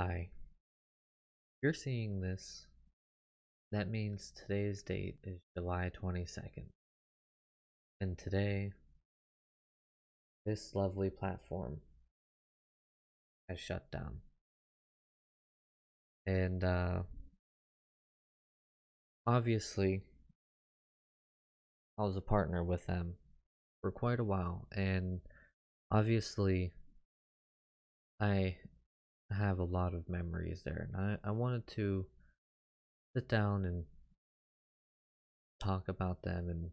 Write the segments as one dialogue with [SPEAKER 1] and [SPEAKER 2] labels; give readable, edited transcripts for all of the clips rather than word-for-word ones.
[SPEAKER 1] Hi, you're seeing this. That means today's date is July 22nd. And today, this lovely platform has shut down. And obviously, I was a partner with them for quite a while. And obviously, I have a lot of memories there. And I wanted to sit down and talk about them and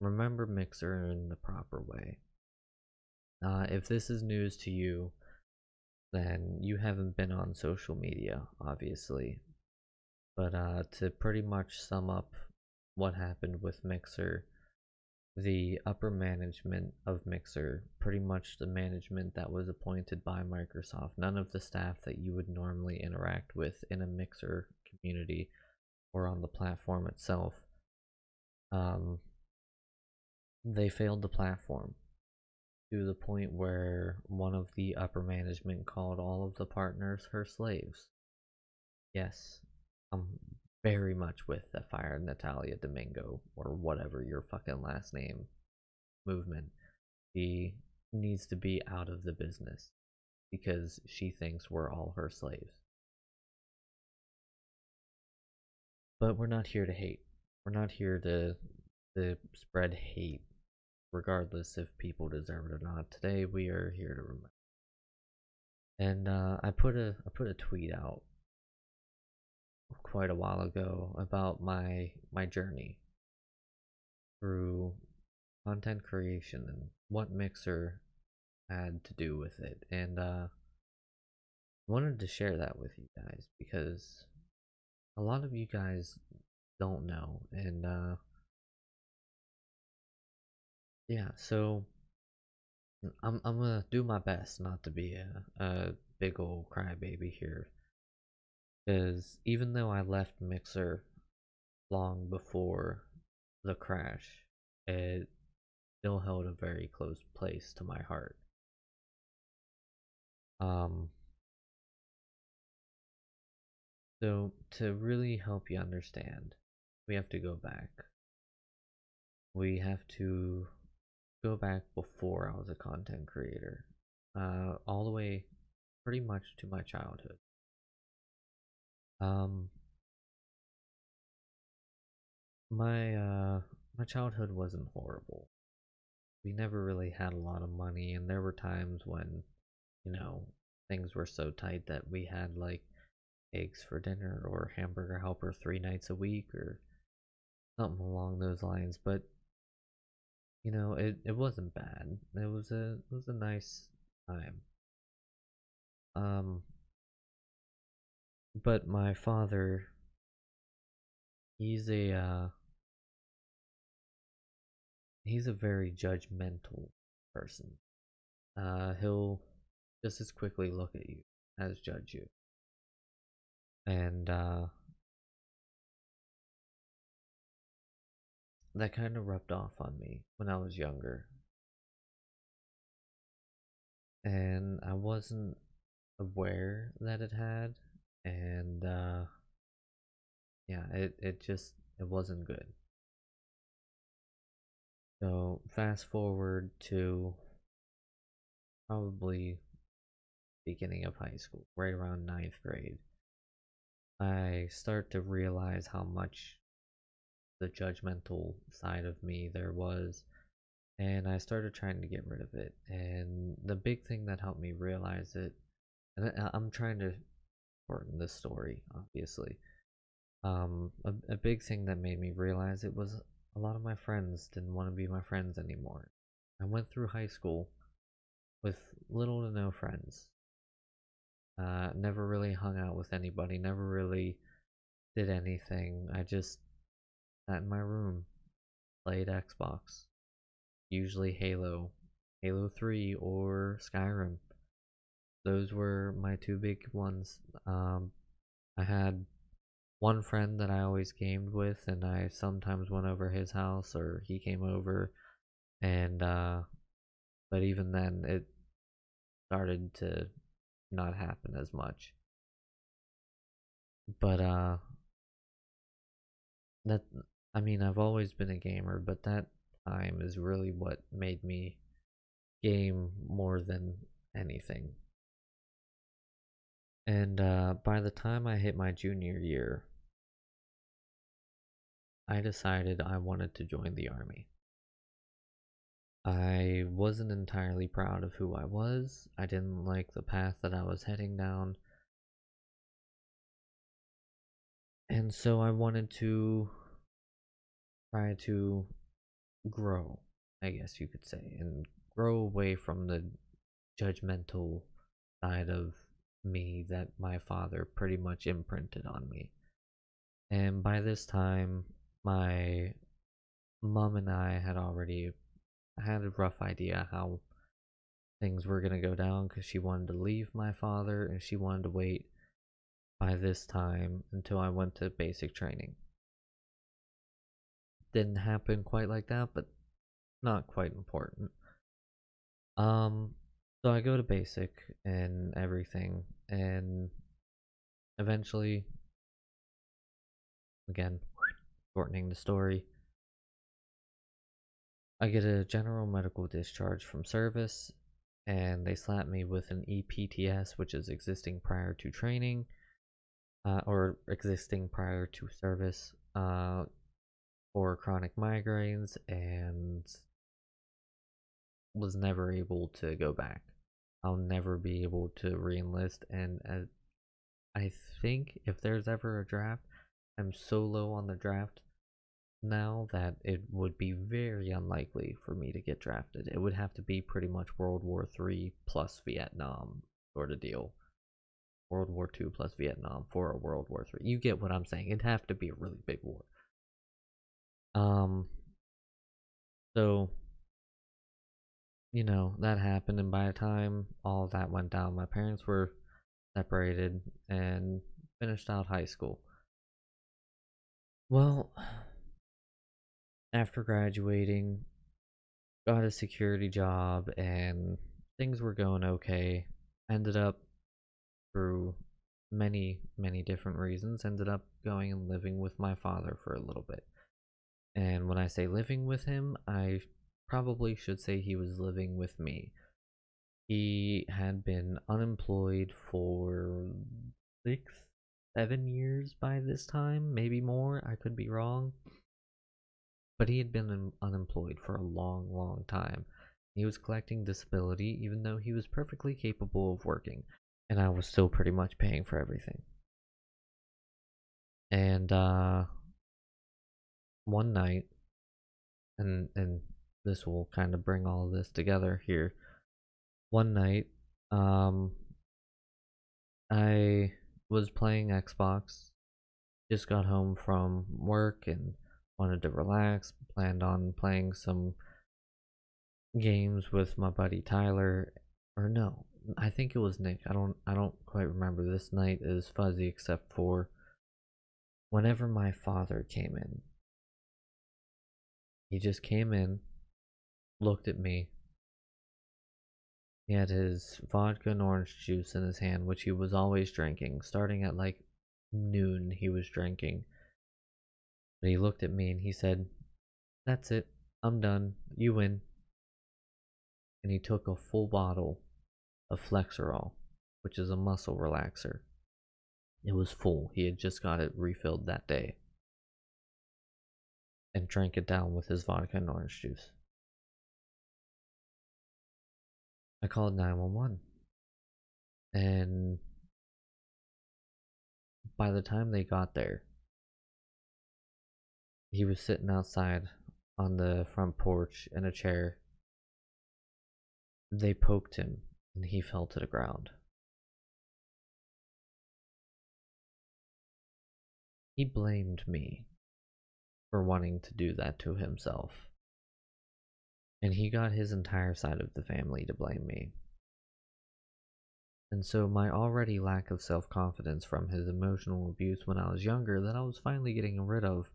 [SPEAKER 1] remember Mixer in the proper way. If this is news to you, then you haven't been on social media, obviously. But to pretty much sum up what happened with Mixer, the upper management of Mixer, pretty much the management that was appointed by Microsoft, none of the staff that you would normally interact with in a Mixer community or on the platform itself, um, they failed the platform to the point where one of the upper management called all of the partners her slaves. Yes, I'm very much with the Fire Natalia Domingo, or whatever your fucking last name, movement. She needs to be out of the business because she thinks we're all her slaves. But we're not here to hate. We're not here to spread hate, regardless if people deserve it or not. Today we are here to remember. And I put a tweet out quite a while ago about my journey through content creation and what Mixer had to do with it. And I wanted to share that with you guys because a lot of you guys don't know. And yeah, so I'm gonna do my best not to be a big old crybaby here. Because even though I left Mixer long before the crash, it still held a very close place to my heart. Um, so to really help you understand, we have to go back. We have to go back before I was a content creator, all the way pretty much to my childhood. Um, my childhood wasn't horrible. We never really had a lot of money, and there were times when, you know, things were so tight that we had like eggs for dinner or hamburger helper 3 nights a week or something along those lines. But it wasn't bad. It was a nice time. Um, but my father, he's a very judgmental person. He'll just as quickly look at you as judge you. And that kind of rubbed off on me when I was younger. And I wasn't aware that it had. And yeah, it wasn't good. So fast forward to probably beginning of high school, right around ninth grade. I start to realize how much the judgmental side of me there was, and I started trying to get rid of it. And the big thing that helped me realize it, and I'm trying to shorten this story, obviously. A big thing that made me realize it was a lot of my friends didn't want to be my friends anymore. I went through high school with little to no friends. Never really hung out with anybody, never really did anything. I just sat in my room, played Xbox, usually Halo 3 or Skyrim. Those were my two big ones. I had one friend that I always gamed with, and I sometimes went over his house or he came over, and but even then, it started to not happen as much. But that I mean, I've always been a gamer, but that time is really what made me game more than anything. And by the time I hit my junior year, I decided I wanted to join the army. I wasn't entirely proud of who I was. I didn't like the path that I was heading down. And so I wanted to try to grow, I guess you could say, and grow away from the judgmental side of me that my father pretty much imprinted on me. And by this time, my mom and I had already had a rough idea how things were going to go down because she wanted to leave my father and she wanted to wait by this time until I went to basic training. Didn't happen quite like that, but not quite important. Um, so I go to basic and everything, and eventually, again, shortening the story, I get a general medical discharge from service, and they slap me with an EPTS, which is existing prior to training, or existing prior to service, for chronic migraines, and was never able to go back. I'll never be able to reenlist, and I think if there's ever a draft, I'm so low on the draft now that it would be very unlikely for me to get drafted. It would have to be pretty much World War III plus Vietnam sort of deal. World War II plus Vietnam for a World War III. You get what I'm saying. It'd have to be a really big war. Um, so that happened, and by the time all that went down, my parents were separated and finished out high school. Well, after graduating, got a security job and things were going okay. Ended up, through many, many different reasons, ended up going and living with my father for a little bit. And when I say living with him, I probably should say he was living with me. He had been unemployed for 6, 7 years by this time, maybe more. I could be wrong. But he had been unemployed for a long, long time. He was collecting disability even though he was perfectly capable of working. And I was still pretty much paying for everything. And one night, and this will kind of bring all of this together here. One night, um, I was playing Xbox, just got home from work and wanted to relax, planned on playing some games with my buddy Tyler, or no, I think it was Nick. I don't quite remember. This night is fuzzy except for whenever my father came in. He just came in, looked at me. He had his vodka and orange juice in his hand, which he was always drinking. Starting at like noon, he was drinking. But he looked at me and he said, "That's it. I'm done. You win." And he took a full bottle of Flexerol, which is a muscle relaxer. It was full. He had just got it refilled that day and drank it down with his vodka and orange juice. I called 911, and by the time they got there, he was sitting outside on the front porch in a chair. They poked him and he fell to the ground. He blamed me for wanting to do that to himself, and he got his entire side of the family to blame me. And so my already lack of self-confidence from his emotional abuse when I was younger that I was finally getting rid of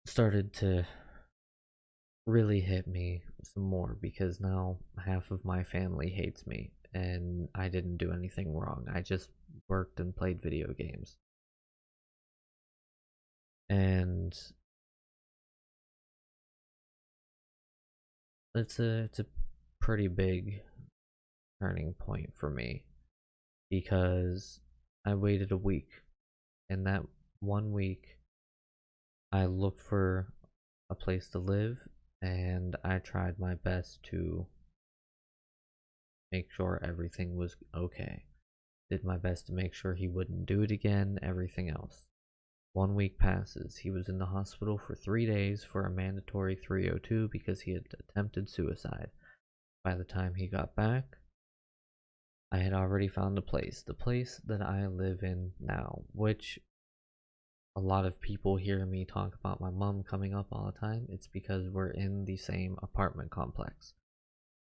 [SPEAKER 1] started to really hit me some more, because now half of my family hates me and I didn't do anything wrong. I just worked and played video games. And it's a pretty big turning point for me because I waited a week, and that 1 week I looked for a place to live, and I tried my best to make sure everything was okay. Did my best to make sure he wouldn't do it again, everything else. 1 week passes. He was in the hospital for 3 days for a mandatory 302 because he had attempted suicide. By the time he got back, I had already found the place that I live in now, which a lot of people hear me talk about my mom coming up all the time. It's because we're in the same apartment complex.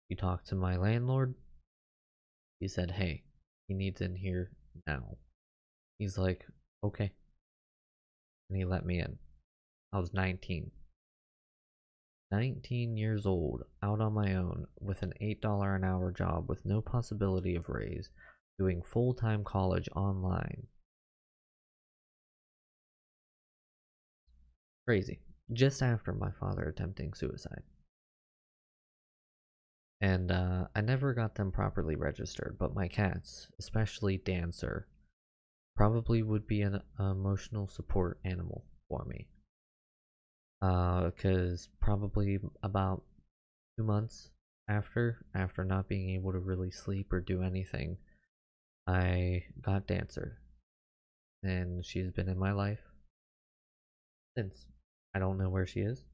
[SPEAKER 1] You talk to my landlord, he said, hey, he needs in here now. He's like, okay. And he let me in. I was 19. 19 years old, out on my own, with an $8 an hour job with no possibility of raise, doing full-time college online. Crazy. Just after my father attempting suicide. And I never got them properly registered, but my cats, especially Dancer, probably would be an emotional support animal for me. Because probably about 2 months after not being able to really sleep or do anything, I got Dancer, and she's been in my life since. I don't know where she is,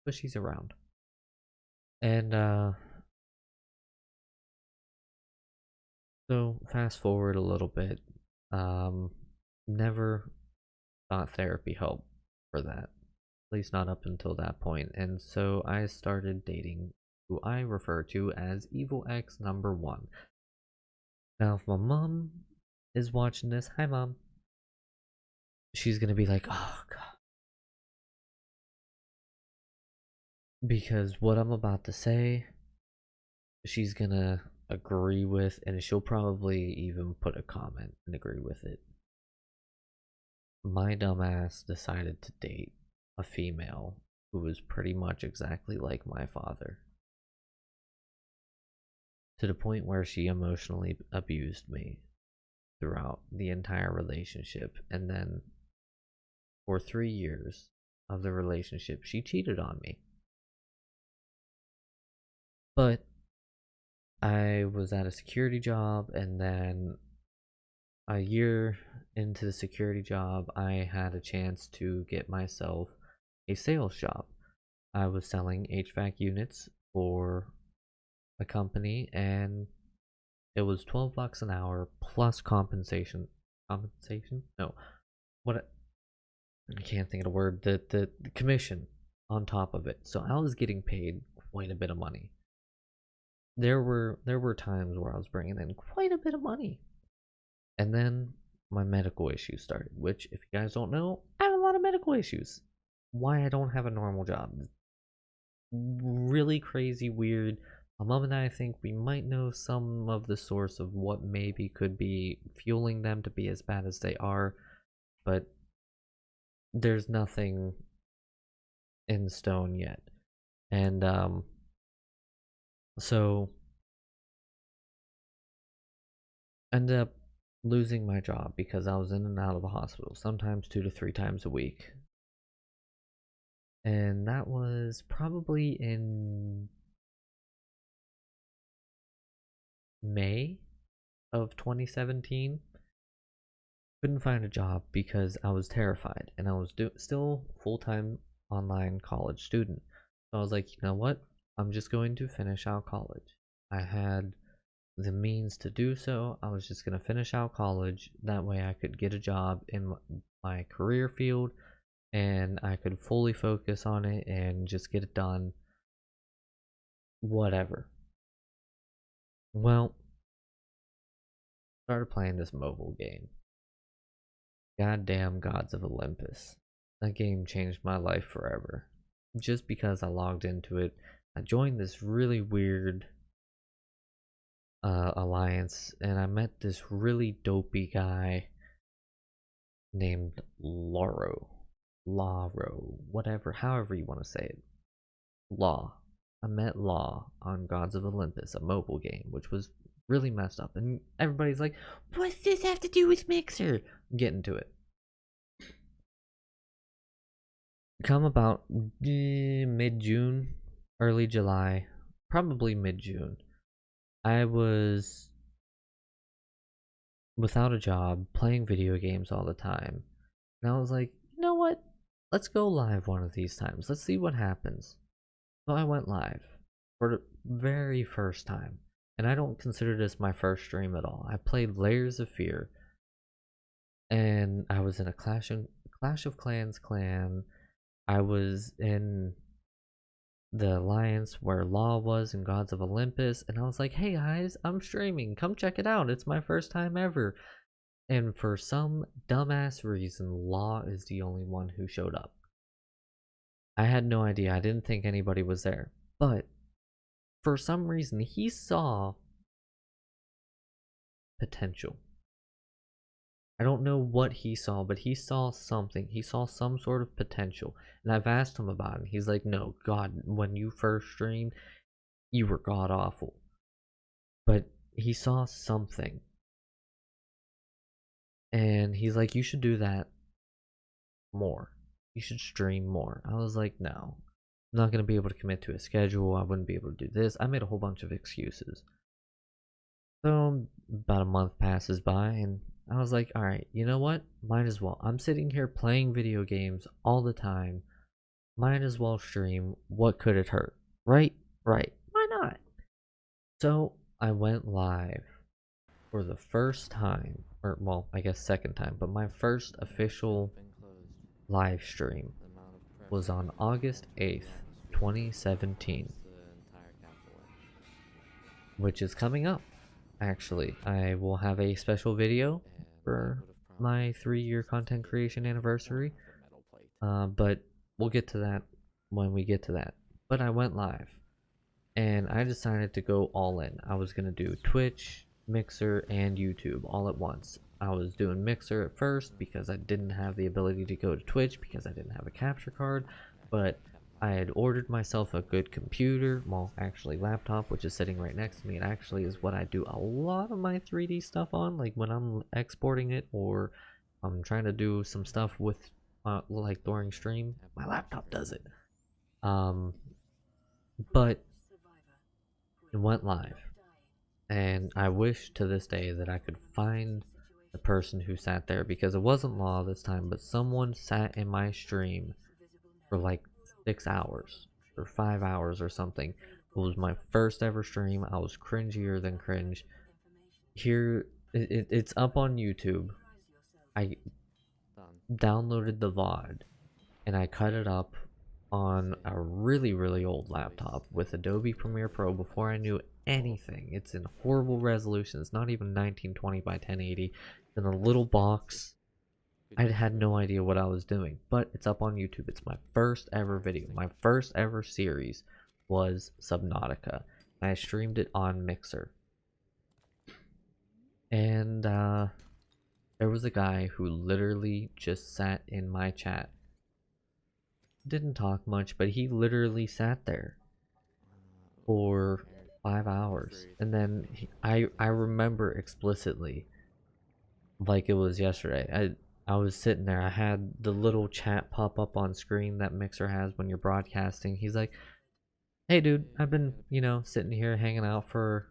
[SPEAKER 1] but she's around. And so fast forward a little bit. Never thought therapy helped for that, at least not up until that point. And so I started dating who I refer to as Evil X number 1. Now, if my mom is watching this, hi mom, she's gonna be like, oh god, because what I'm about to say, she's gonna agree with, and she'll probably even put a comment and agree with it. My dumbass decided to date a female who was pretty much exactly like my father, to the point where she emotionally abused me throughout the entire relationship. And then for 3 years of the relationship, she cheated on me. But I was at a security job, and then a year into the security job, I had a chance to get myself a sales job. I was selling HVAC units for a company, and it was $12 an hour plus compensation. Compensation? No. What? I can't think of the word. The commission on top of it. So I was getting paid quite a bit of money. There were times where I was bringing in quite a bit of money. And then my medical issues started, which, if you guys don't know, I have a lot of medical issues. Why I don't have a normal job. Really crazy, weird. My mom and I think we might know some of the source of what maybe could be fueling them to be as bad as they are, but there's nothing in stone yet. And so ended up losing my job because I was in and out of the hospital, sometimes 2 to 3 times a week. And that was probably in May of 2017. Couldn't find a job because I was terrified, and I was still full-time online college student. So I was like, you know what? I'm just going to finish out college. I had the means to do so. I was just going to finish out college. That way I could get a job in my career field, and I could fully focus on it and just get it done. Whatever. Well, started playing this mobile game. Goddamn Gods of Olympus. That game changed my life forever. Just because I logged into it, I joined this really weird alliance, and I met this really dopey guy named Laro, whatever, however you want to say it. Law. I met Law on Gods of Olympus, a mobile game, which was really messed up. And everybody's like, what's this have to do with Mixer? Get into it. Come about mid-June, early July, probably mid-June, I was without a job, playing video games all the time. And I was like, you know what? Let's go live one of these times. Let's see what happens. So I went live for the very first time. And I don't consider this my first stream at all. I played Layers of Fear. And I was in a Clash of Clans clan. I was in the alliance where Law was in Gods of Olympus, and I was like, hey guys, I'm streaming, come check it out, it's my first time ever. And for some dumbass reason, Law is the only one who showed up. I had no idea, I didn't think anybody was there, but for some reason he saw potential. I don't know what he saw, but he saw something. He saw some sort of potential. And I've asked him about it. He's like, no, God, when you first streamed, you were god awful. But he saw something. And he's like, you should do that more. You should stream more. I was like, no. I'm not going to be able to commit to a schedule. I wouldn't be able to do this. I made a whole bunch of excuses. So about a month passes by, and I was like, alright, you know what? Might as well. I'm sitting here playing video games all the time. Might as well stream. What could it hurt? Right? Right. Why not? So I went live for the first time, or well, I guess second time, but my first official live stream was on August 8th, 2017, which is coming up. Actually, I will have a special video for my 3-year content creation anniversary, but we'll get to that when we get to that. But I went live, and I decided to go all in. I was going to do Twitch, Mixer, and YouTube all at once. I was doing Mixer at first because I didn't have the ability to go to Twitch because I didn't have a capture card, but I had ordered myself a good computer, well, actually laptop, which is sitting right next to me. It actually is what I do a lot of my 3D stuff on, like when I'm exporting it or I'm trying to do some stuff with, like during stream, my laptop does it. But it went live, and I wish to this day that I could find the person who sat there, because it wasn't Law this time, but someone sat in my stream for like 6 hours or 5 hours or something. It was my first ever stream. I was cringier than cringe. Here, it's up on YouTube. I downloaded the VOD and I cut it up on a really old laptop with Adobe Premiere Pro before I knew anything. It's in horrible resolution. It's not even 1920 by 1080. It's in a little box. I had no idea what I was doing, but it's up on YouTube. It's my first ever video. My first ever series was Subnautica, and I streamed it on Mixer. And there was a guy who literally just sat in my chat. Didn't talk much, but he literally sat there for 5 hours. And then I remember explicitly, like it was yesterday. I was sitting there. I had the little chat pop up on screen that Mixer has when you're broadcasting. He's like, "Hey, dude, I've been, sitting here hanging out for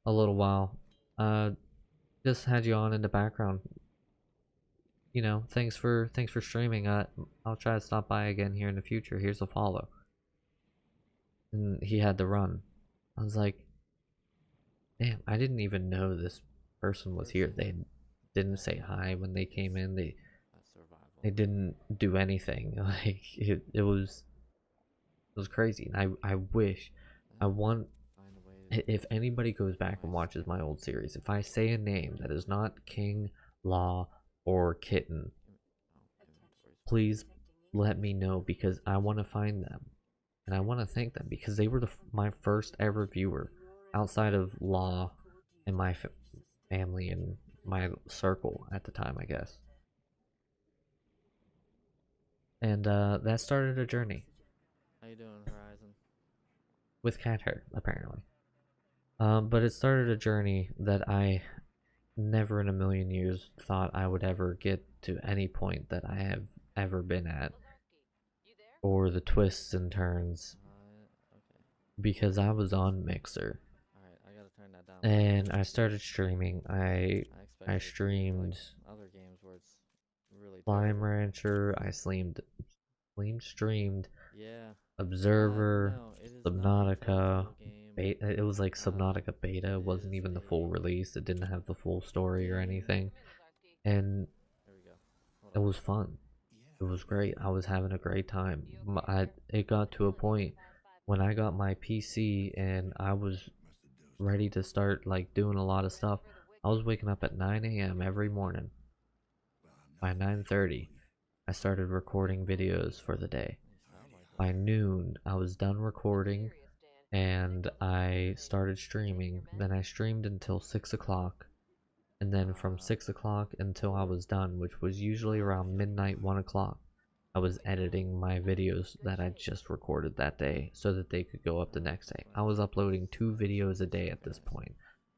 [SPEAKER 1] a little while. Just had you on in the background. Thanks for streaming. I'll try to stop by again here in the future. Here's a follow." And he had to run. I was like, "Damn, I didn't even know this person was here. They didn't say hi when they came in. They didn't do anything. Like it was crazy. And I want, if anybody goes back and watches my old series, if I say a name that is not King, Law, or Kitten, please let me know, because I want to find them and I want to thank them, because they were my first ever viewer outside of Law in my family and my circle at the time, I guess. And that started a journey
[SPEAKER 2] How you doing, Horizon?
[SPEAKER 1] with cat hair, apparently. But it started a journey that I never in a million years thought I would ever get to any point that I have ever been at, or the twists and turns,
[SPEAKER 2] Okay.
[SPEAKER 1] because I was on Mixer
[SPEAKER 2] Alright, I gotta turn that down a little
[SPEAKER 1] and
[SPEAKER 2] bit.
[SPEAKER 1] I started streaming.
[SPEAKER 2] I
[SPEAKER 1] I
[SPEAKER 2] expected it to be like
[SPEAKER 1] streamed
[SPEAKER 2] other games where it's really
[SPEAKER 1] Slime
[SPEAKER 2] terrible.
[SPEAKER 1] Rancher. I streamed
[SPEAKER 2] Yeah.
[SPEAKER 1] Observer,
[SPEAKER 2] No, it is not a
[SPEAKER 1] Subnautica.
[SPEAKER 2] terrible game.
[SPEAKER 1] It was like Subnautica beta. It
[SPEAKER 2] It
[SPEAKER 1] wasn't
[SPEAKER 2] is
[SPEAKER 1] even the full
[SPEAKER 2] a
[SPEAKER 1] release. It didn't have the full story or
[SPEAKER 2] game.
[SPEAKER 1] anything, and
[SPEAKER 2] There we go. Hold
[SPEAKER 1] it
[SPEAKER 2] on.
[SPEAKER 1] was fun. It was great. I was having a great time. It got to a point when I got my PC and I was ready to start like doing a lot of stuff. I was waking up at 9 a.m. every morning. By 9:30, I started recording videos for the day.
[SPEAKER 2] You sound like
[SPEAKER 1] By
[SPEAKER 2] one.
[SPEAKER 1] noon, I was done recording and I started streaming. Then I streamed until 6 o'clock. And then from
[SPEAKER 2] Uh,
[SPEAKER 1] 6 o'clock until I was done, which was usually around midnight, 1 o'clock, I was editing my videos that I just recorded that day so that they could go up the next day. I was uploading 2 videos a day at this
[SPEAKER 2] nice.
[SPEAKER 1] point,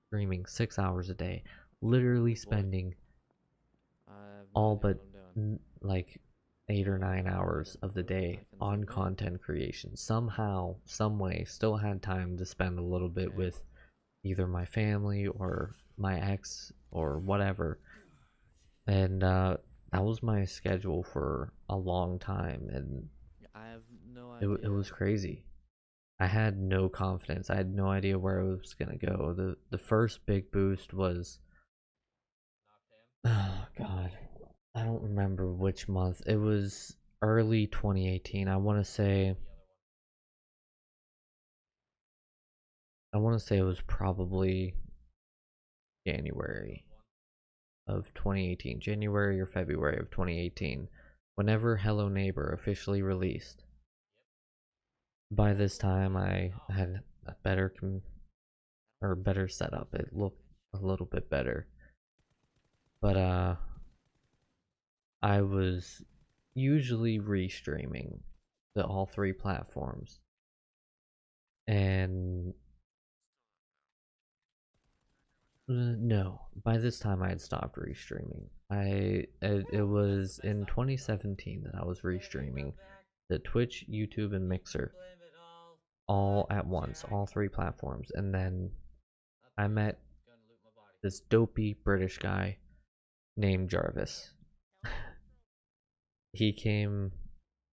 [SPEAKER 1] streaming 6 hours a day, literally
[SPEAKER 2] Oh boy.
[SPEAKER 1] spending
[SPEAKER 2] I have no
[SPEAKER 1] all
[SPEAKER 2] idea
[SPEAKER 1] but
[SPEAKER 2] what I'm doing.
[SPEAKER 1] like 8 or 9 hours of the
[SPEAKER 2] I
[SPEAKER 1] day
[SPEAKER 2] can
[SPEAKER 1] on
[SPEAKER 2] zoom in.
[SPEAKER 1] content creation. Somehow, some way, still had time to spend a little bit
[SPEAKER 2] Okay.
[SPEAKER 1] with either my family or my ex or whatever. And that was my schedule for a long time, and
[SPEAKER 2] I have no
[SPEAKER 1] it
[SPEAKER 2] idea.
[SPEAKER 1] was crazy. I had no confidence. I had no idea where it was gonna go. The first big boost was, oh god, I don't remember which month. It was early 2018. I want to say it was probably January of 2018, January or February of 2018, whenever Hello Neighbor officially released. By this time, I had a better setup. It looked a little bit better, but I was usually restreaming to all 3 platforms, and no, by this time I had stopped restreaming. It was in 2017 that I was restreaming the Twitch, YouTube, and Mixer all at once, all 3 platforms, and then I met this dopey British guy named Jarvis. He came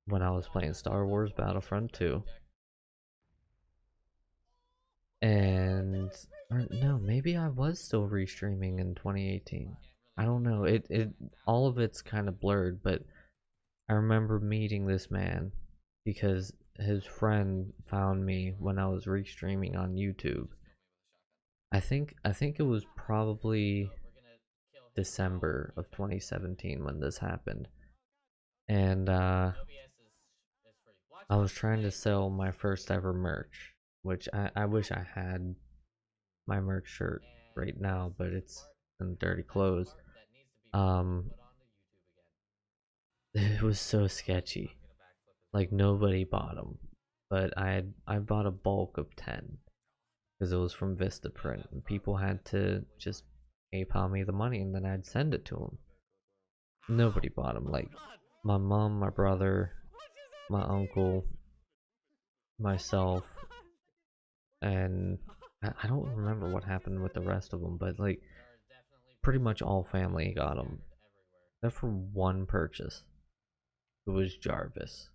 [SPEAKER 1] when I was playing Star Wars Battlefront 2, and or no, maybe I was still restreaming in 2018. I don't know. It all of it's kind of blurred, but I remember meeting this man because his friend found me when I was restreaming on YouTube. I think it was probably December of 2017 when this happened. And I was trying to sell my first ever merch, which I wish I had my merch shirt right now, but it's in dirty clothes. Um, it was so sketchy. Like nobody bought them, but I bought a bulk of 10 because it was from Vistaprint, and people had to just PayPal me the money, and then I'd send it to them. Nobody bought them. Like my mom, my brother, my uncle, myself, and I don't remember what happened with the rest of them, but like pretty much all family got them, except for one purchase. It was Jarvis.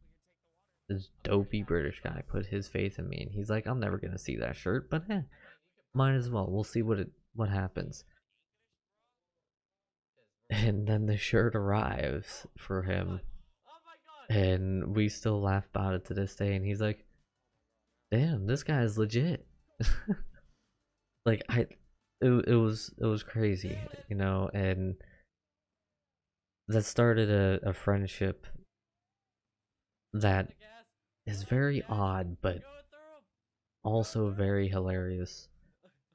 [SPEAKER 1] This dopey British guy put his faith in me, and he's like, "I'm never gonna see that shirt, but might as well. We'll see what happens." And then the shirt arrives for him, and we still laugh about it to this day. And he's like, "Damn, this guy is legit." Like it was crazy, and that started a friendship that is very odd, but also very hilarious.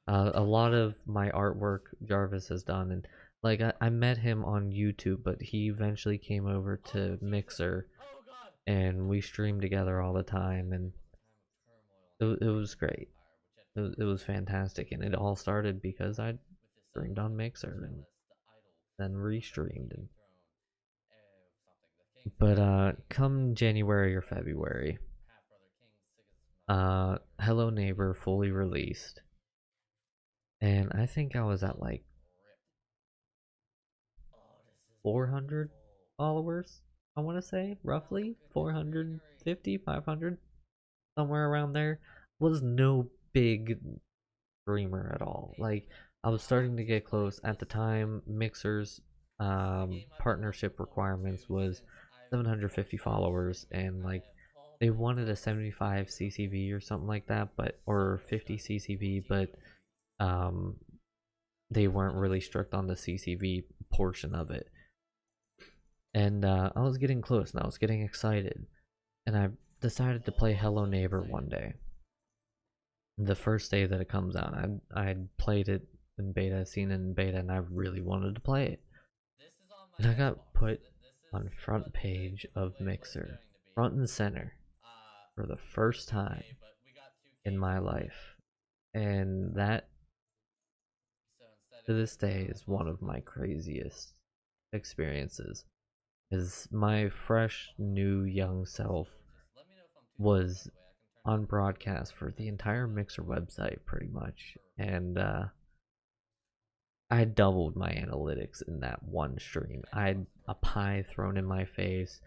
[SPEAKER 1] A lot of my artwork Jarvis has done, and like I met him on YouTube, but he eventually came over
[SPEAKER 2] Oh
[SPEAKER 1] to
[SPEAKER 2] Jesus!
[SPEAKER 1] Mixer,
[SPEAKER 2] Oh God!
[SPEAKER 1] and we streamed together all the time, and
[SPEAKER 2] It was a time of turmoil in
[SPEAKER 1] it
[SPEAKER 2] the
[SPEAKER 1] was
[SPEAKER 2] Roman
[SPEAKER 1] great.
[SPEAKER 2] Empire, which had
[SPEAKER 1] It
[SPEAKER 2] fallen
[SPEAKER 1] was
[SPEAKER 2] into
[SPEAKER 1] fantastic, and it
[SPEAKER 2] disrepute.
[SPEAKER 1] all started because I
[SPEAKER 2] With his son
[SPEAKER 1] streamed on Mixer and
[SPEAKER 2] Jealous, the idol
[SPEAKER 1] then
[SPEAKER 2] on the
[SPEAKER 1] restreamed.
[SPEAKER 2] King
[SPEAKER 1] And
[SPEAKER 2] throne, something. The king's
[SPEAKER 1] but
[SPEAKER 2] eldest king,
[SPEAKER 1] come January or
[SPEAKER 2] but his
[SPEAKER 1] February,
[SPEAKER 2] half-brother King Sigismund no longer
[SPEAKER 1] Hello
[SPEAKER 2] ruled
[SPEAKER 1] Neighbor
[SPEAKER 2] freely.
[SPEAKER 1] fully released, and I think I was at
[SPEAKER 2] Felt
[SPEAKER 1] like
[SPEAKER 2] ripped. Oh, this is
[SPEAKER 1] 400
[SPEAKER 2] beautiful.
[SPEAKER 1] followers. I want to say
[SPEAKER 2] Oh, look
[SPEAKER 1] roughly
[SPEAKER 2] at the greenery.
[SPEAKER 1] 450, 500, somewhere around there. Was no big streamer at all.
[SPEAKER 2] Hey,
[SPEAKER 1] Like
[SPEAKER 2] David,
[SPEAKER 1] I was
[SPEAKER 2] I'm
[SPEAKER 1] starting to
[SPEAKER 2] just
[SPEAKER 1] get
[SPEAKER 2] playing
[SPEAKER 1] close at
[SPEAKER 2] this.
[SPEAKER 1] the time. Mixer's
[SPEAKER 2] This is a game I've been looking
[SPEAKER 1] partnership
[SPEAKER 2] forward to
[SPEAKER 1] requirements was
[SPEAKER 2] since I've
[SPEAKER 1] 750
[SPEAKER 2] finished Elden
[SPEAKER 1] followers,
[SPEAKER 2] Ring.
[SPEAKER 1] and
[SPEAKER 2] I
[SPEAKER 1] like
[SPEAKER 2] have all
[SPEAKER 1] they
[SPEAKER 2] my
[SPEAKER 1] wanted a
[SPEAKER 2] progress
[SPEAKER 1] 75
[SPEAKER 2] indicators are full.
[SPEAKER 1] CCV or something like that, but or
[SPEAKER 2] Sun is
[SPEAKER 1] 50
[SPEAKER 2] shining
[SPEAKER 1] CCV, but
[SPEAKER 2] 1403.
[SPEAKER 1] um they
[SPEAKER 2] There's a
[SPEAKER 1] weren't
[SPEAKER 2] bit of
[SPEAKER 1] really
[SPEAKER 2] history.
[SPEAKER 1] strict on the CCV portion of it. And I was getting close and I was getting excited, and I decided to play
[SPEAKER 2] Oh,
[SPEAKER 1] Hello
[SPEAKER 2] so
[SPEAKER 1] Neighbor
[SPEAKER 2] excited.
[SPEAKER 1] one day. The first day that it comes out, I'd played it in beta, seen it in beta, and I really wanted to play it.
[SPEAKER 2] This is on my
[SPEAKER 1] And I got
[SPEAKER 2] Xbox.
[SPEAKER 1] put
[SPEAKER 2] This is
[SPEAKER 1] on front
[SPEAKER 2] what the
[SPEAKER 1] page of
[SPEAKER 2] giveaway was
[SPEAKER 1] Mixer,
[SPEAKER 2] going to be.
[SPEAKER 1] front and center, for the first
[SPEAKER 2] 2K,
[SPEAKER 1] time
[SPEAKER 2] but we got
[SPEAKER 1] in
[SPEAKER 2] 2K
[SPEAKER 1] my
[SPEAKER 2] for free.
[SPEAKER 1] life. And that,
[SPEAKER 2] So instead
[SPEAKER 1] to
[SPEAKER 2] of
[SPEAKER 1] this day,
[SPEAKER 2] zero,
[SPEAKER 1] is
[SPEAKER 2] well,
[SPEAKER 1] one of my craziest experiences. Is my fresh, new, young self
[SPEAKER 2] gorgeous. Let me know if I'm too loud, by
[SPEAKER 1] was
[SPEAKER 2] the way. I can turn
[SPEAKER 1] on
[SPEAKER 2] down the volume
[SPEAKER 1] broadcast
[SPEAKER 2] if
[SPEAKER 1] for the
[SPEAKER 2] I feel
[SPEAKER 1] entire
[SPEAKER 2] that
[SPEAKER 1] Mixer website pretty much,
[SPEAKER 2] perfect.
[SPEAKER 1] and I doubled my analytics in that one stream. I
[SPEAKER 2] Xbox
[SPEAKER 1] had
[SPEAKER 2] is
[SPEAKER 1] a
[SPEAKER 2] perfect.
[SPEAKER 1] pie thrown in my face.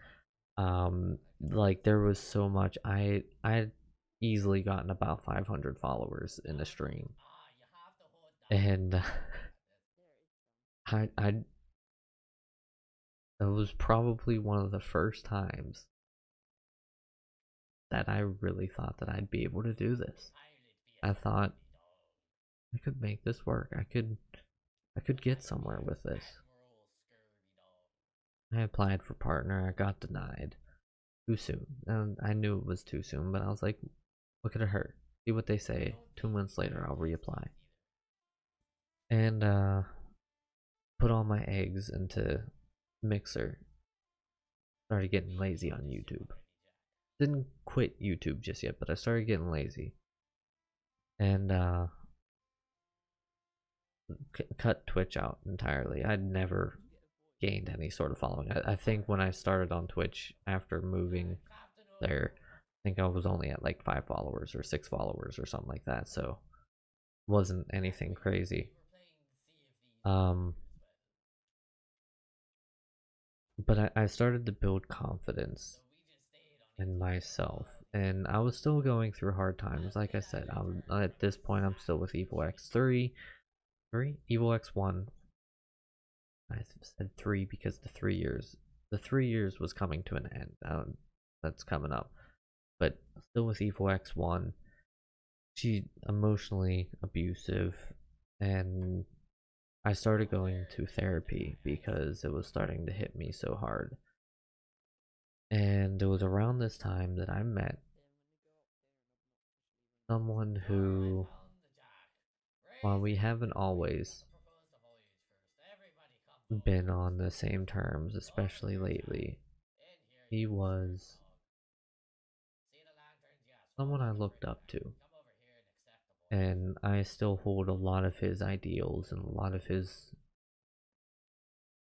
[SPEAKER 1] Like there was so much. I had easily gotten about 500 followers in a stream,
[SPEAKER 2] You have to hold down.
[SPEAKER 1] and I it was probably one of the first times that I really thought that I'd be able to do this.
[SPEAKER 2] Pilot be a
[SPEAKER 1] I thought
[SPEAKER 2] scurvy dog.
[SPEAKER 1] I could make this work. I could get
[SPEAKER 2] Pilot be
[SPEAKER 1] somewhere
[SPEAKER 2] a
[SPEAKER 1] with this.
[SPEAKER 2] Admiral scurvy dog.
[SPEAKER 1] I applied for partner. I got denied too soon, and I knew it was too soon. But I was like, what could it hurt? See what they say.
[SPEAKER 2] Don't
[SPEAKER 1] 2 months
[SPEAKER 2] think
[SPEAKER 1] later,
[SPEAKER 2] they're
[SPEAKER 1] I'll reapply.
[SPEAKER 2] pleased either.
[SPEAKER 1] And put all my eggs into Mixer. Started getting
[SPEAKER 2] We
[SPEAKER 1] lazy
[SPEAKER 2] need
[SPEAKER 1] on
[SPEAKER 2] this
[SPEAKER 1] YouTube.
[SPEAKER 2] already, Jack.
[SPEAKER 1] Didn't quit YouTube just yet, but I started getting lazy. And cut Twitch out entirely. I'd never gained any sort of following. I think when I started on Twitch after moving
[SPEAKER 2] Captain
[SPEAKER 1] there,
[SPEAKER 2] Unknown.
[SPEAKER 1] I think I was only at like 5 followers or 6 followers or something like that. So wasn't
[SPEAKER 2] Jack,
[SPEAKER 1] anything crazy.
[SPEAKER 2] we were playing Sea of Thieves
[SPEAKER 1] Um,
[SPEAKER 2] earlier as well.
[SPEAKER 1] but I started to build confidence
[SPEAKER 2] So we just stayed on
[SPEAKER 1] in
[SPEAKER 2] each other's
[SPEAKER 1] myself,
[SPEAKER 2] butts.
[SPEAKER 1] and I was still going through hard times.
[SPEAKER 2] I'll
[SPEAKER 1] Like
[SPEAKER 2] say
[SPEAKER 1] I
[SPEAKER 2] that
[SPEAKER 1] said, I'm
[SPEAKER 2] returns
[SPEAKER 1] at
[SPEAKER 2] from
[SPEAKER 1] this
[SPEAKER 2] his
[SPEAKER 1] point I'm still with
[SPEAKER 2] savage
[SPEAKER 1] Evil
[SPEAKER 2] nature.
[SPEAKER 1] X3, Evil X1. I said 3 because the 3 years was coming to an end. That's coming up, but still with Evil X1. She emotionally abusive, and I started
[SPEAKER 2] Oh,
[SPEAKER 1] going
[SPEAKER 2] there.
[SPEAKER 1] to therapy
[SPEAKER 2] Jack, I see
[SPEAKER 1] because it
[SPEAKER 2] you.
[SPEAKER 1] was starting to hit me so hard. And it was around this time that I met someone
[SPEAKER 2] I
[SPEAKER 1] who,
[SPEAKER 2] found the Jack.
[SPEAKER 1] while
[SPEAKER 2] Raise
[SPEAKER 1] we
[SPEAKER 2] it.
[SPEAKER 1] haven't
[SPEAKER 2] Wait, I'm
[SPEAKER 1] always
[SPEAKER 2] gonna propose the voyage first. Everybody come forward.
[SPEAKER 1] been on the same terms,
[SPEAKER 2] Over
[SPEAKER 1] especially
[SPEAKER 2] here, Jack.
[SPEAKER 1] lately,
[SPEAKER 2] In here,
[SPEAKER 1] he
[SPEAKER 2] you scurvy
[SPEAKER 1] was
[SPEAKER 2] dog. See the lanterns? Yes. Roll
[SPEAKER 1] someone I
[SPEAKER 2] out the
[SPEAKER 1] looked
[SPEAKER 2] pretty
[SPEAKER 1] up
[SPEAKER 2] penny.
[SPEAKER 1] to.
[SPEAKER 2] Come over here and accept the voyage.
[SPEAKER 1] And I still hold a lot of his ideals and a lot of his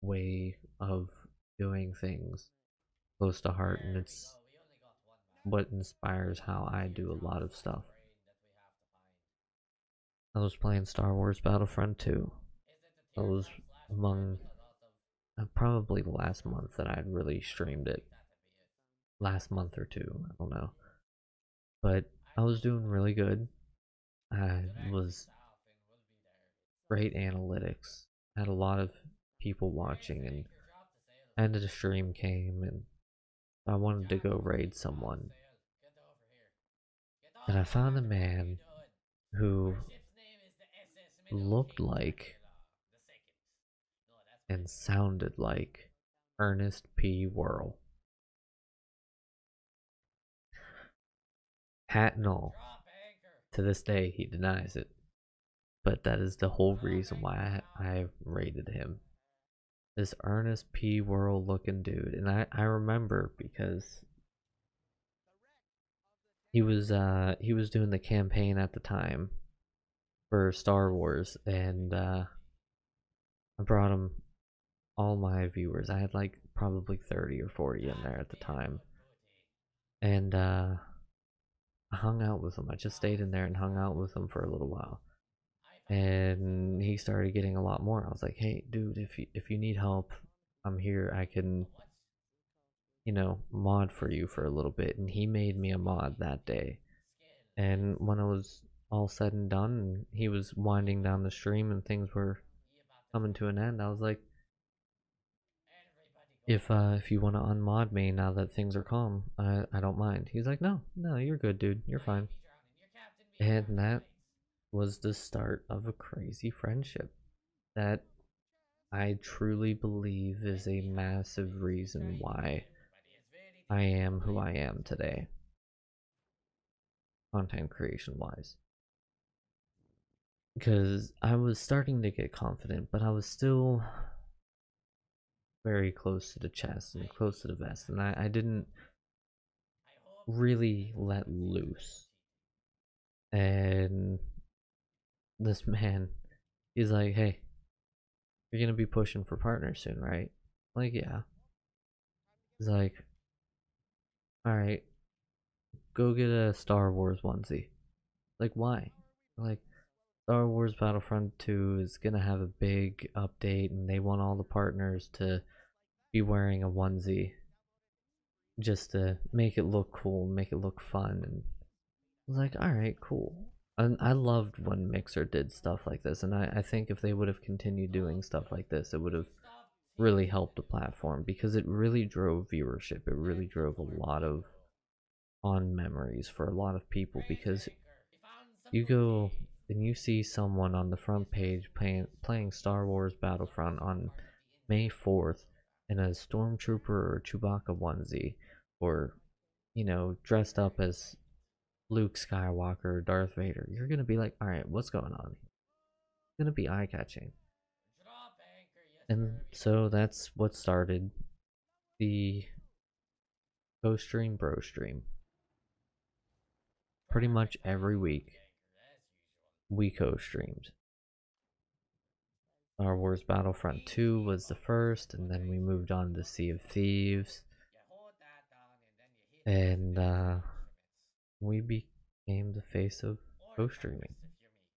[SPEAKER 1] way of doing things close to heart, and
[SPEAKER 2] There we
[SPEAKER 1] it's
[SPEAKER 2] go. We only got one man.
[SPEAKER 1] what inspires
[SPEAKER 2] Now
[SPEAKER 1] how
[SPEAKER 2] let's
[SPEAKER 1] I
[SPEAKER 2] hear
[SPEAKER 1] do a
[SPEAKER 2] from
[SPEAKER 1] lot
[SPEAKER 2] the
[SPEAKER 1] of stuff.
[SPEAKER 2] magic brain that we have to find.
[SPEAKER 1] I was playing Star Wars Battlefront 2.
[SPEAKER 2] Is it the
[SPEAKER 1] That was
[SPEAKER 2] teardrop flash card
[SPEAKER 1] among
[SPEAKER 2] with a lot of
[SPEAKER 1] probably the last month that I'd really
[SPEAKER 2] I don't
[SPEAKER 1] streamed it.
[SPEAKER 2] think that to be it.
[SPEAKER 1] Last month or two, I don't know. But I was
[SPEAKER 2] Actually,
[SPEAKER 1] doing really good. I
[SPEAKER 2] directly
[SPEAKER 1] was
[SPEAKER 2] staffing will be there.
[SPEAKER 1] great analytics. Had a lot of people
[SPEAKER 2] Here's
[SPEAKER 1] watching,
[SPEAKER 2] the
[SPEAKER 1] and
[SPEAKER 2] anchor. Drop the sails.
[SPEAKER 1] end of the stream came, and I wanted to
[SPEAKER 2] Jack,
[SPEAKER 1] go
[SPEAKER 2] it's me.
[SPEAKER 1] raid
[SPEAKER 2] Drop the
[SPEAKER 1] someone.
[SPEAKER 2] sail. Get over here. Get
[SPEAKER 1] And I
[SPEAKER 2] off the
[SPEAKER 1] found a
[SPEAKER 2] quarter deck. What are you
[SPEAKER 1] man
[SPEAKER 2] doing?
[SPEAKER 1] who
[SPEAKER 2] Our ship's name is the SS Minnow
[SPEAKER 1] looked
[SPEAKER 2] King
[SPEAKER 1] like
[SPEAKER 2] Dracula the Second. No, that's my
[SPEAKER 1] and
[SPEAKER 2] name.
[SPEAKER 1] sounded like Ernest P. Worrell. Hat and all.
[SPEAKER 2] Drop anchor.
[SPEAKER 1] To this day, he denies it. but that is the whole
[SPEAKER 2] Drop
[SPEAKER 1] reason
[SPEAKER 2] anchor
[SPEAKER 1] why
[SPEAKER 2] now.
[SPEAKER 1] I rated him. This Ernest P. Worrell looking dude, and I remember because he was doing the campaign at the time for Star Wars, and I brought him all my viewers. I had like probably 30 or 40 in
[SPEAKER 2] That
[SPEAKER 1] there
[SPEAKER 2] would
[SPEAKER 1] at the
[SPEAKER 2] be a
[SPEAKER 1] time,
[SPEAKER 2] good booty.
[SPEAKER 1] and I hung out with him. I just stayed in there and hung out with him for a little while,
[SPEAKER 2] I've had one
[SPEAKER 1] and he started getting a lot more. I was like, "Hey, dude, if you need help, I'm here. I can,
[SPEAKER 2] bullets.
[SPEAKER 1] mod for you for a
[SPEAKER 2] Listen,
[SPEAKER 1] little bit." And he made me a mod that day.
[SPEAKER 2] skills.
[SPEAKER 1] And when it was all said and done, and he was winding down the stream and things were
[SPEAKER 2] You about to
[SPEAKER 1] coming to an end, I was like,
[SPEAKER 2] everybody go home.
[SPEAKER 1] if you want to unmod me now that things are calm, I don't mind. He's like, no, you're good, dude. You're
[SPEAKER 2] I
[SPEAKER 1] fine.
[SPEAKER 2] be drowning. Your captain be
[SPEAKER 1] And
[SPEAKER 2] drowning,
[SPEAKER 1] that
[SPEAKER 2] right?
[SPEAKER 1] was the start of a crazy friendship that I truly believe is
[SPEAKER 2] Let
[SPEAKER 1] a
[SPEAKER 2] me have
[SPEAKER 1] massive
[SPEAKER 2] this. You try
[SPEAKER 1] reason
[SPEAKER 2] to kill
[SPEAKER 1] why
[SPEAKER 2] everybody. It's very
[SPEAKER 1] I
[SPEAKER 2] difficult,
[SPEAKER 1] am who
[SPEAKER 2] right?
[SPEAKER 1] I am today, content creation wise. Because I was starting to get confident, but I was still very close to the chest and
[SPEAKER 2] I
[SPEAKER 1] close to
[SPEAKER 2] need
[SPEAKER 1] the vest, and
[SPEAKER 2] that.
[SPEAKER 1] I didn't
[SPEAKER 2] I hope
[SPEAKER 1] really
[SPEAKER 2] that
[SPEAKER 1] let
[SPEAKER 2] doesn't feel like I'm
[SPEAKER 1] loose.
[SPEAKER 2] cheating.
[SPEAKER 1] And this man, he's like, "Hey, you're gonna be pushing for partners soon, right?" Like, yeah. He's like, "All right, go get a Star Wars onesie." Like, why? Like, Star Wars Battlefront 2 is gonna have a big update, and they want all the partners to be wearing a onesie just to make it look cool, make it look fun. And I was like, all right, cool. And I loved when Mixer did stuff like this, and I think if they would have continued doing
[SPEAKER 2] Stop
[SPEAKER 1] stuff like
[SPEAKER 2] cooking.
[SPEAKER 1] this, it would have
[SPEAKER 2] Stop
[SPEAKER 1] really
[SPEAKER 2] teasing
[SPEAKER 1] helped the
[SPEAKER 2] me.
[SPEAKER 1] platform because it really drove viewership. It
[SPEAKER 2] Let
[SPEAKER 1] really
[SPEAKER 2] the
[SPEAKER 1] drove a
[SPEAKER 2] torch
[SPEAKER 1] lot of
[SPEAKER 2] go.
[SPEAKER 1] fond memories for a lot of people
[SPEAKER 2] Raise
[SPEAKER 1] because
[SPEAKER 2] anchor. We found some
[SPEAKER 1] you go
[SPEAKER 2] booty.
[SPEAKER 1] and you see someone on the front
[SPEAKER 2] This
[SPEAKER 1] page
[SPEAKER 2] isn't the best
[SPEAKER 1] playing
[SPEAKER 2] job.
[SPEAKER 1] Star Wars
[SPEAKER 2] So let's
[SPEAKER 1] Battlefront
[SPEAKER 2] go
[SPEAKER 1] on
[SPEAKER 2] part of the
[SPEAKER 1] May
[SPEAKER 2] inside
[SPEAKER 1] 4th
[SPEAKER 2] program.
[SPEAKER 1] in a Stormtrooper or Chewbacca onesie, or, dressed up as
[SPEAKER 2] Perfect.
[SPEAKER 1] Luke Skywalker or Darth Vader. You're going to be like, all right, what's going on here? It's going to be eye catching.
[SPEAKER 2] Drop anchor, you
[SPEAKER 1] And
[SPEAKER 2] scurvy
[SPEAKER 1] so
[SPEAKER 2] dogs.
[SPEAKER 1] that's what started the co stream bro stream. Pretty much
[SPEAKER 2] Perfect
[SPEAKER 1] every
[SPEAKER 2] timing on the
[SPEAKER 1] week,
[SPEAKER 2] anchor, as usual.
[SPEAKER 1] we co streamed. Star Wars Battlefront 2
[SPEAKER 2] Easy
[SPEAKER 1] was the
[SPEAKER 2] button to
[SPEAKER 1] first, and then
[SPEAKER 2] correct.
[SPEAKER 1] we moved on to Sea of Thieves,
[SPEAKER 2] You hold that down and then you hit it with the
[SPEAKER 1] and
[SPEAKER 2] music instruments.
[SPEAKER 1] we became the face of
[SPEAKER 2] Or the
[SPEAKER 1] co
[SPEAKER 2] puppets,
[SPEAKER 1] streaming.
[SPEAKER 2] if you're me.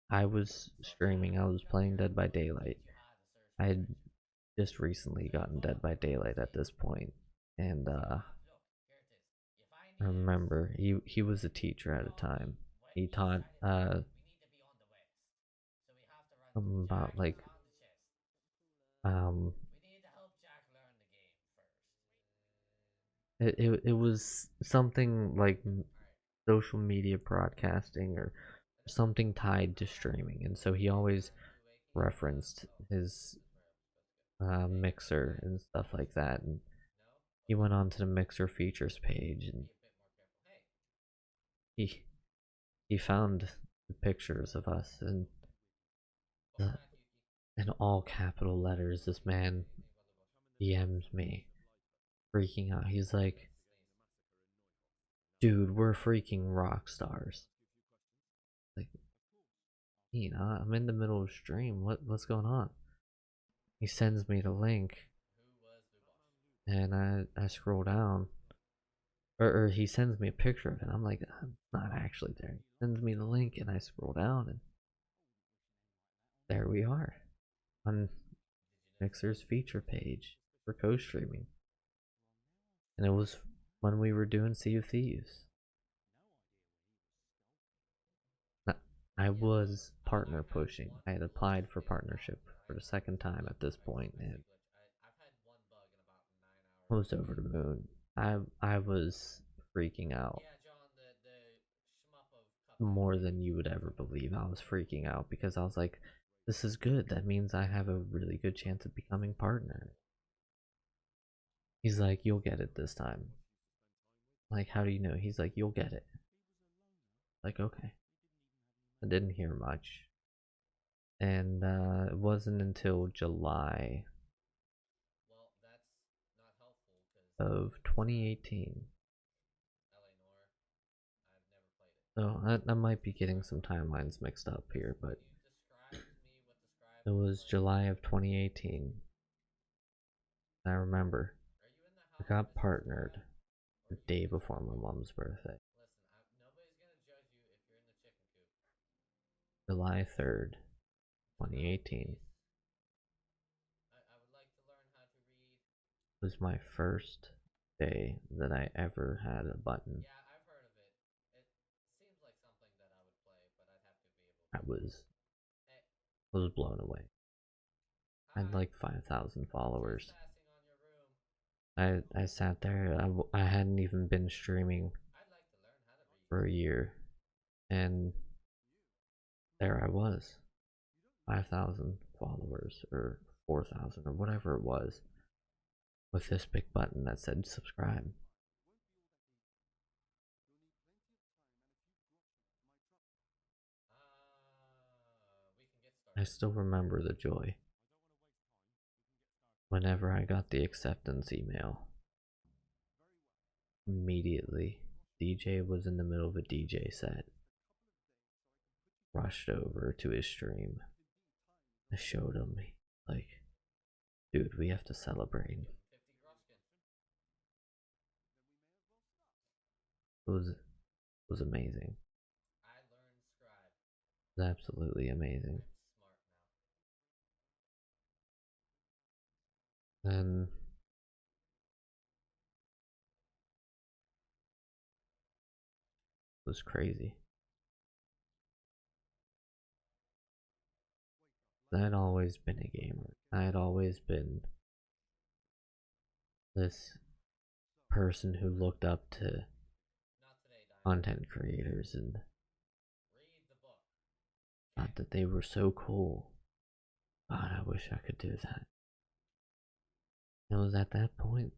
[SPEAKER 1] I was
[SPEAKER 2] So
[SPEAKER 1] streaming,
[SPEAKER 2] Jack,
[SPEAKER 1] I was
[SPEAKER 2] you got
[SPEAKER 1] playing
[SPEAKER 2] your
[SPEAKER 1] Dead by
[SPEAKER 2] booty,
[SPEAKER 1] Daylight.
[SPEAKER 2] but you had a search
[SPEAKER 1] I had
[SPEAKER 2] restriction.
[SPEAKER 1] just recently
[SPEAKER 2] Blue
[SPEAKER 1] gotten Dead
[SPEAKER 2] bullet
[SPEAKER 1] by
[SPEAKER 2] for
[SPEAKER 1] Daylight at
[SPEAKER 2] Monty.
[SPEAKER 1] this point, and
[SPEAKER 2] So Jack, look, here it is. You find
[SPEAKER 1] I
[SPEAKER 2] the X.
[SPEAKER 1] remember he was a teacher at a
[SPEAKER 2] No,
[SPEAKER 1] time. He
[SPEAKER 2] east
[SPEAKER 1] taught
[SPEAKER 2] side of town. We need to be on the west. So we have to run through.
[SPEAKER 1] something
[SPEAKER 2] Jack,
[SPEAKER 1] about
[SPEAKER 2] you
[SPEAKER 1] like
[SPEAKER 2] found the chest.
[SPEAKER 1] um
[SPEAKER 2] We need to help Jack learn the game first.
[SPEAKER 1] it was something like
[SPEAKER 2] Alright.
[SPEAKER 1] social media broadcasting or
[SPEAKER 2] Hello?
[SPEAKER 1] something tied to streaming, and so he always
[SPEAKER 2] Blue waking.
[SPEAKER 1] referenced
[SPEAKER 2] Oh,
[SPEAKER 1] his
[SPEAKER 2] that's where I'm supposed to go. Hey,
[SPEAKER 1] mixer and stuff
[SPEAKER 2] this
[SPEAKER 1] like that. And
[SPEAKER 2] no?
[SPEAKER 1] he
[SPEAKER 2] Okay.
[SPEAKER 1] went on to the mixer features page,
[SPEAKER 2] Be
[SPEAKER 1] and
[SPEAKER 2] a bit more careful. Hey,
[SPEAKER 1] he he found the pictures of us, and the,
[SPEAKER 2] Borat Yuki.
[SPEAKER 1] in all capital letters this man
[SPEAKER 2] Anything on the bush?
[SPEAKER 1] DMs me, freaking out. He's like,
[SPEAKER 2] Please.
[SPEAKER 1] dude, we're freaking rock stars. Like, I'm in the middle of stream. What's going on? He sends me the link,
[SPEAKER 2] Who was the boss?
[SPEAKER 1] and I scroll down, or he sends me a picture of it. I'm like, I'm not actually there. He sends me the link, and I scroll down, and there we are on
[SPEAKER 2] Did you notice
[SPEAKER 1] Mixer's
[SPEAKER 2] this?
[SPEAKER 1] feature page for co-streaming, and it was when we were doing Sea of Thieves. I
[SPEAKER 2] Yeah, look,
[SPEAKER 1] was partner
[SPEAKER 2] I've had
[SPEAKER 1] pushing.
[SPEAKER 2] one
[SPEAKER 1] I had
[SPEAKER 2] glitch
[SPEAKER 1] applied for
[SPEAKER 2] in about
[SPEAKER 1] partnership for the
[SPEAKER 2] 9
[SPEAKER 1] second time
[SPEAKER 2] hours.
[SPEAKER 1] at this
[SPEAKER 2] I
[SPEAKER 1] point,
[SPEAKER 2] say
[SPEAKER 1] and
[SPEAKER 2] glitch. I've had one bug in about 9
[SPEAKER 1] I
[SPEAKER 2] hours.
[SPEAKER 1] was over the moon. I was freaking out
[SPEAKER 2] Yeah, John, the shmup of Cuphead
[SPEAKER 1] more
[SPEAKER 2] game
[SPEAKER 1] than
[SPEAKER 2] is
[SPEAKER 1] you would
[SPEAKER 2] really
[SPEAKER 1] ever
[SPEAKER 2] fun.
[SPEAKER 1] believe. I was freaking out because I was like, this is good. That means I have a really good chance of becoming partner. He's like, you'll get it this time. Like, how do you know? He's like, you'll get it. Like, okay. I didn't hear much. And it wasn't until July
[SPEAKER 2] Well, that's not helpful because I
[SPEAKER 1] of
[SPEAKER 2] haven't described
[SPEAKER 1] 2018.
[SPEAKER 2] LA Noir. I've never played it.
[SPEAKER 1] So I might be getting some
[SPEAKER 2] Describe.
[SPEAKER 1] timelines mixed up here,
[SPEAKER 2] Can
[SPEAKER 1] but
[SPEAKER 2] you describe to me what describe
[SPEAKER 1] it
[SPEAKER 2] looks
[SPEAKER 1] was
[SPEAKER 2] like?
[SPEAKER 1] July of 2018. I remember
[SPEAKER 2] Are you in the
[SPEAKER 1] I
[SPEAKER 2] house
[SPEAKER 1] got
[SPEAKER 2] Mr.
[SPEAKER 1] partnered
[SPEAKER 2] Scribe? Or
[SPEAKER 1] the
[SPEAKER 2] are you
[SPEAKER 1] day
[SPEAKER 2] Mr.
[SPEAKER 1] before my
[SPEAKER 2] Coop?
[SPEAKER 1] mom's birthday,
[SPEAKER 2] Listen, nobody's gonna judge you if you're in the chicken coop.
[SPEAKER 1] July 3rd,
[SPEAKER 2] Come out,
[SPEAKER 1] 2018.
[SPEAKER 2] please. I would like to learn how to read.
[SPEAKER 1] Was my first day that I ever had a button.
[SPEAKER 2] Yeah, I've heard of it. It seems like something that I would play, but I'd have to be able
[SPEAKER 1] I
[SPEAKER 2] to read it.
[SPEAKER 1] was
[SPEAKER 2] Hey,
[SPEAKER 1] I was blown away. I had
[SPEAKER 2] hi.
[SPEAKER 1] like 5,000
[SPEAKER 2] I'm
[SPEAKER 1] followers.
[SPEAKER 2] trespassing on your room.
[SPEAKER 1] I sat there. I hadn't even been streaming
[SPEAKER 2] I'd like to learn how to read.
[SPEAKER 1] for a year, and there I was, 5,000 followers or 4,000 or whatever it was, with this big button that said subscribe.
[SPEAKER 2] We can get
[SPEAKER 1] I
[SPEAKER 2] started.
[SPEAKER 1] still remember the joy whenever I got the acceptance email. Immediately, DJ was in the middle of a DJ set, rushed over to his stream. I showed him, like, dude, we have to celebrate.
[SPEAKER 2] Give him 50 Grushkin.
[SPEAKER 1] It was amazing.
[SPEAKER 2] I learned scribe.
[SPEAKER 1] It was absolutely amazing.
[SPEAKER 2] I'm smart now.
[SPEAKER 1] And it was crazy. I had always been a gamer. I had always been this person who looked up to
[SPEAKER 2] Not today, Dino.
[SPEAKER 1] content creators and
[SPEAKER 2] Read the book. Okay.
[SPEAKER 1] thought that they were so cool. God, I wish I could do that. It was at that point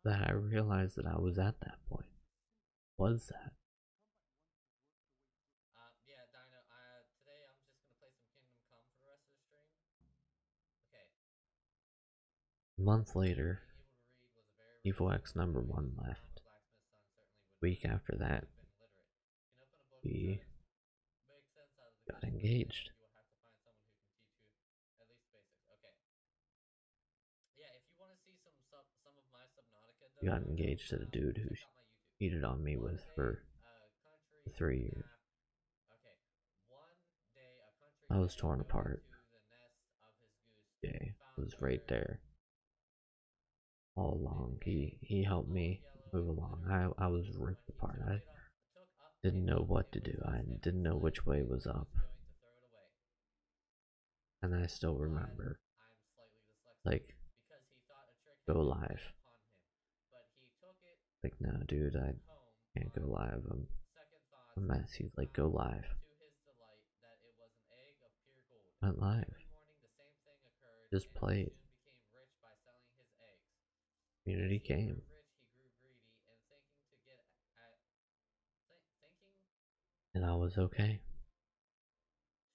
[SPEAKER 1] that I realized that I was at that point. Was that?
[SPEAKER 2] Yeah, Dino. Today I'm just gonna play some Kingdom Come for the rest of the stream. Okay.
[SPEAKER 1] A month later,
[SPEAKER 2] Being able to read was a very
[SPEAKER 1] Evil
[SPEAKER 2] religious
[SPEAKER 1] X
[SPEAKER 2] thing
[SPEAKER 1] number
[SPEAKER 2] for me.
[SPEAKER 1] one
[SPEAKER 2] Since my mom,
[SPEAKER 1] left.
[SPEAKER 2] the blacksmith's son, certainly would
[SPEAKER 1] Week after that,
[SPEAKER 2] have been literate. You can open a book and try
[SPEAKER 1] we
[SPEAKER 2] to make sense out of the
[SPEAKER 1] got
[SPEAKER 2] goose quickly. I think
[SPEAKER 1] engaged.
[SPEAKER 2] you will have to find someone who can teach you at least basics. Okay. Yeah, if you want to see some of my Subnautica
[SPEAKER 1] We
[SPEAKER 2] though,
[SPEAKER 1] got
[SPEAKER 2] Dino,
[SPEAKER 1] engaged to the dude who
[SPEAKER 2] check out my YouTube.
[SPEAKER 1] cheated on me
[SPEAKER 2] One
[SPEAKER 1] with
[SPEAKER 2] day,
[SPEAKER 1] for
[SPEAKER 2] a country
[SPEAKER 1] 3 years.
[SPEAKER 2] nap. Okay. One day, a country
[SPEAKER 1] I was
[SPEAKER 2] day,
[SPEAKER 1] torn
[SPEAKER 2] going
[SPEAKER 1] apart.
[SPEAKER 2] to the nest of his goose,
[SPEAKER 1] Jay
[SPEAKER 2] found
[SPEAKER 1] was right
[SPEAKER 2] where
[SPEAKER 1] there all
[SPEAKER 2] an
[SPEAKER 1] along. He
[SPEAKER 2] egg,
[SPEAKER 1] he helped
[SPEAKER 2] all
[SPEAKER 1] me
[SPEAKER 2] yellow
[SPEAKER 1] move
[SPEAKER 2] and
[SPEAKER 1] along.
[SPEAKER 2] glittery.
[SPEAKER 1] I was
[SPEAKER 2] When
[SPEAKER 1] ripped
[SPEAKER 2] he
[SPEAKER 1] apart.
[SPEAKER 2] took
[SPEAKER 1] I
[SPEAKER 2] it up,
[SPEAKER 1] didn't know what
[SPEAKER 2] it
[SPEAKER 1] to
[SPEAKER 2] was
[SPEAKER 1] do.
[SPEAKER 2] as
[SPEAKER 1] I
[SPEAKER 2] heavy
[SPEAKER 1] didn't
[SPEAKER 2] as
[SPEAKER 1] know
[SPEAKER 2] lead,
[SPEAKER 1] which way
[SPEAKER 2] and
[SPEAKER 1] was
[SPEAKER 2] he was
[SPEAKER 1] up.
[SPEAKER 2] going to throw it away.
[SPEAKER 1] And I still
[SPEAKER 2] But
[SPEAKER 1] remember,
[SPEAKER 2] I'm slightly dyslexic
[SPEAKER 1] like,
[SPEAKER 2] because he thought a trick
[SPEAKER 1] go
[SPEAKER 2] had been
[SPEAKER 1] live.
[SPEAKER 2] played upon him. But he took it
[SPEAKER 1] Like, no, dude, I
[SPEAKER 2] home
[SPEAKER 1] can't go
[SPEAKER 2] on
[SPEAKER 1] live.
[SPEAKER 2] second
[SPEAKER 1] A
[SPEAKER 2] thoughts
[SPEAKER 1] mess.
[SPEAKER 2] and
[SPEAKER 1] He's like, go
[SPEAKER 2] found
[SPEAKER 1] live.
[SPEAKER 2] to his delight that it was an egg of pure gold.
[SPEAKER 1] Went live.
[SPEAKER 2] Every morning the same thing occurred,
[SPEAKER 1] Just
[SPEAKER 2] and he
[SPEAKER 1] played.
[SPEAKER 2] soon became rich by selling his eggs. As
[SPEAKER 1] Community
[SPEAKER 2] he grew
[SPEAKER 1] came.
[SPEAKER 2] rich, he grew greedy, and thinking
[SPEAKER 1] And I was okay.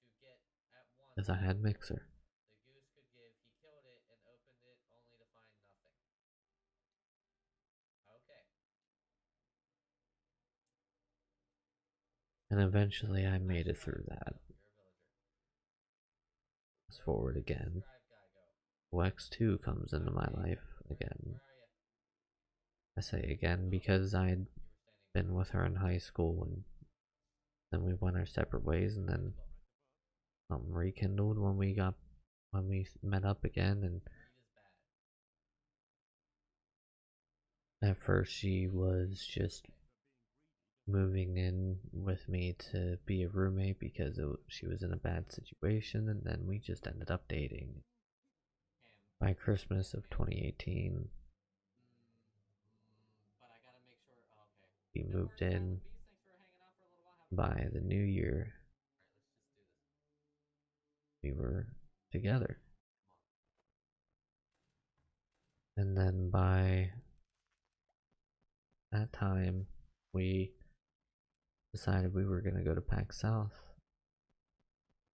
[SPEAKER 2] to get at once
[SPEAKER 1] Because I
[SPEAKER 2] all
[SPEAKER 1] had
[SPEAKER 2] the gold
[SPEAKER 1] Mixer.
[SPEAKER 2] the goose could give, he killed it and opened it only to find nothing. Okay.
[SPEAKER 1] And eventually I
[SPEAKER 2] Hi,
[SPEAKER 1] made it
[SPEAKER 2] Scribe.
[SPEAKER 1] through that.
[SPEAKER 2] Oh, you're a villager.
[SPEAKER 1] Fast forward
[SPEAKER 2] Where'd this
[SPEAKER 1] again.
[SPEAKER 2] Scribe guy go?
[SPEAKER 1] X2 comes into my
[SPEAKER 2] Hey,
[SPEAKER 1] life again.
[SPEAKER 2] where are you?
[SPEAKER 1] I say again
[SPEAKER 2] Oh,
[SPEAKER 1] because I'd
[SPEAKER 2] you were standing
[SPEAKER 1] been
[SPEAKER 2] behind
[SPEAKER 1] with
[SPEAKER 2] me.
[SPEAKER 1] her in high school and then we went our separate ways and
[SPEAKER 2] Read the
[SPEAKER 1] then
[SPEAKER 2] book.
[SPEAKER 1] something rekindled when we met up again. And
[SPEAKER 2] Read is bad.
[SPEAKER 1] at first she was just
[SPEAKER 2] Okay.
[SPEAKER 1] moving in with me to be a roommate because she was in a bad situation, and then we just ended up dating. By Christmas of
[SPEAKER 2] Ham.
[SPEAKER 1] 2018,
[SPEAKER 2] But I gotta make sure. Oh, okay.
[SPEAKER 1] we
[SPEAKER 2] No
[SPEAKER 1] moved
[SPEAKER 2] worries, Silent
[SPEAKER 1] in.
[SPEAKER 2] Beast. Thanks for hanging out for a little while. Have a good
[SPEAKER 1] By
[SPEAKER 2] night.
[SPEAKER 1] the new year,
[SPEAKER 2] Alright, let's just do this.
[SPEAKER 1] we were together.
[SPEAKER 2] Come on.
[SPEAKER 1] And then by that time, we decided we were gonna go to PAX South.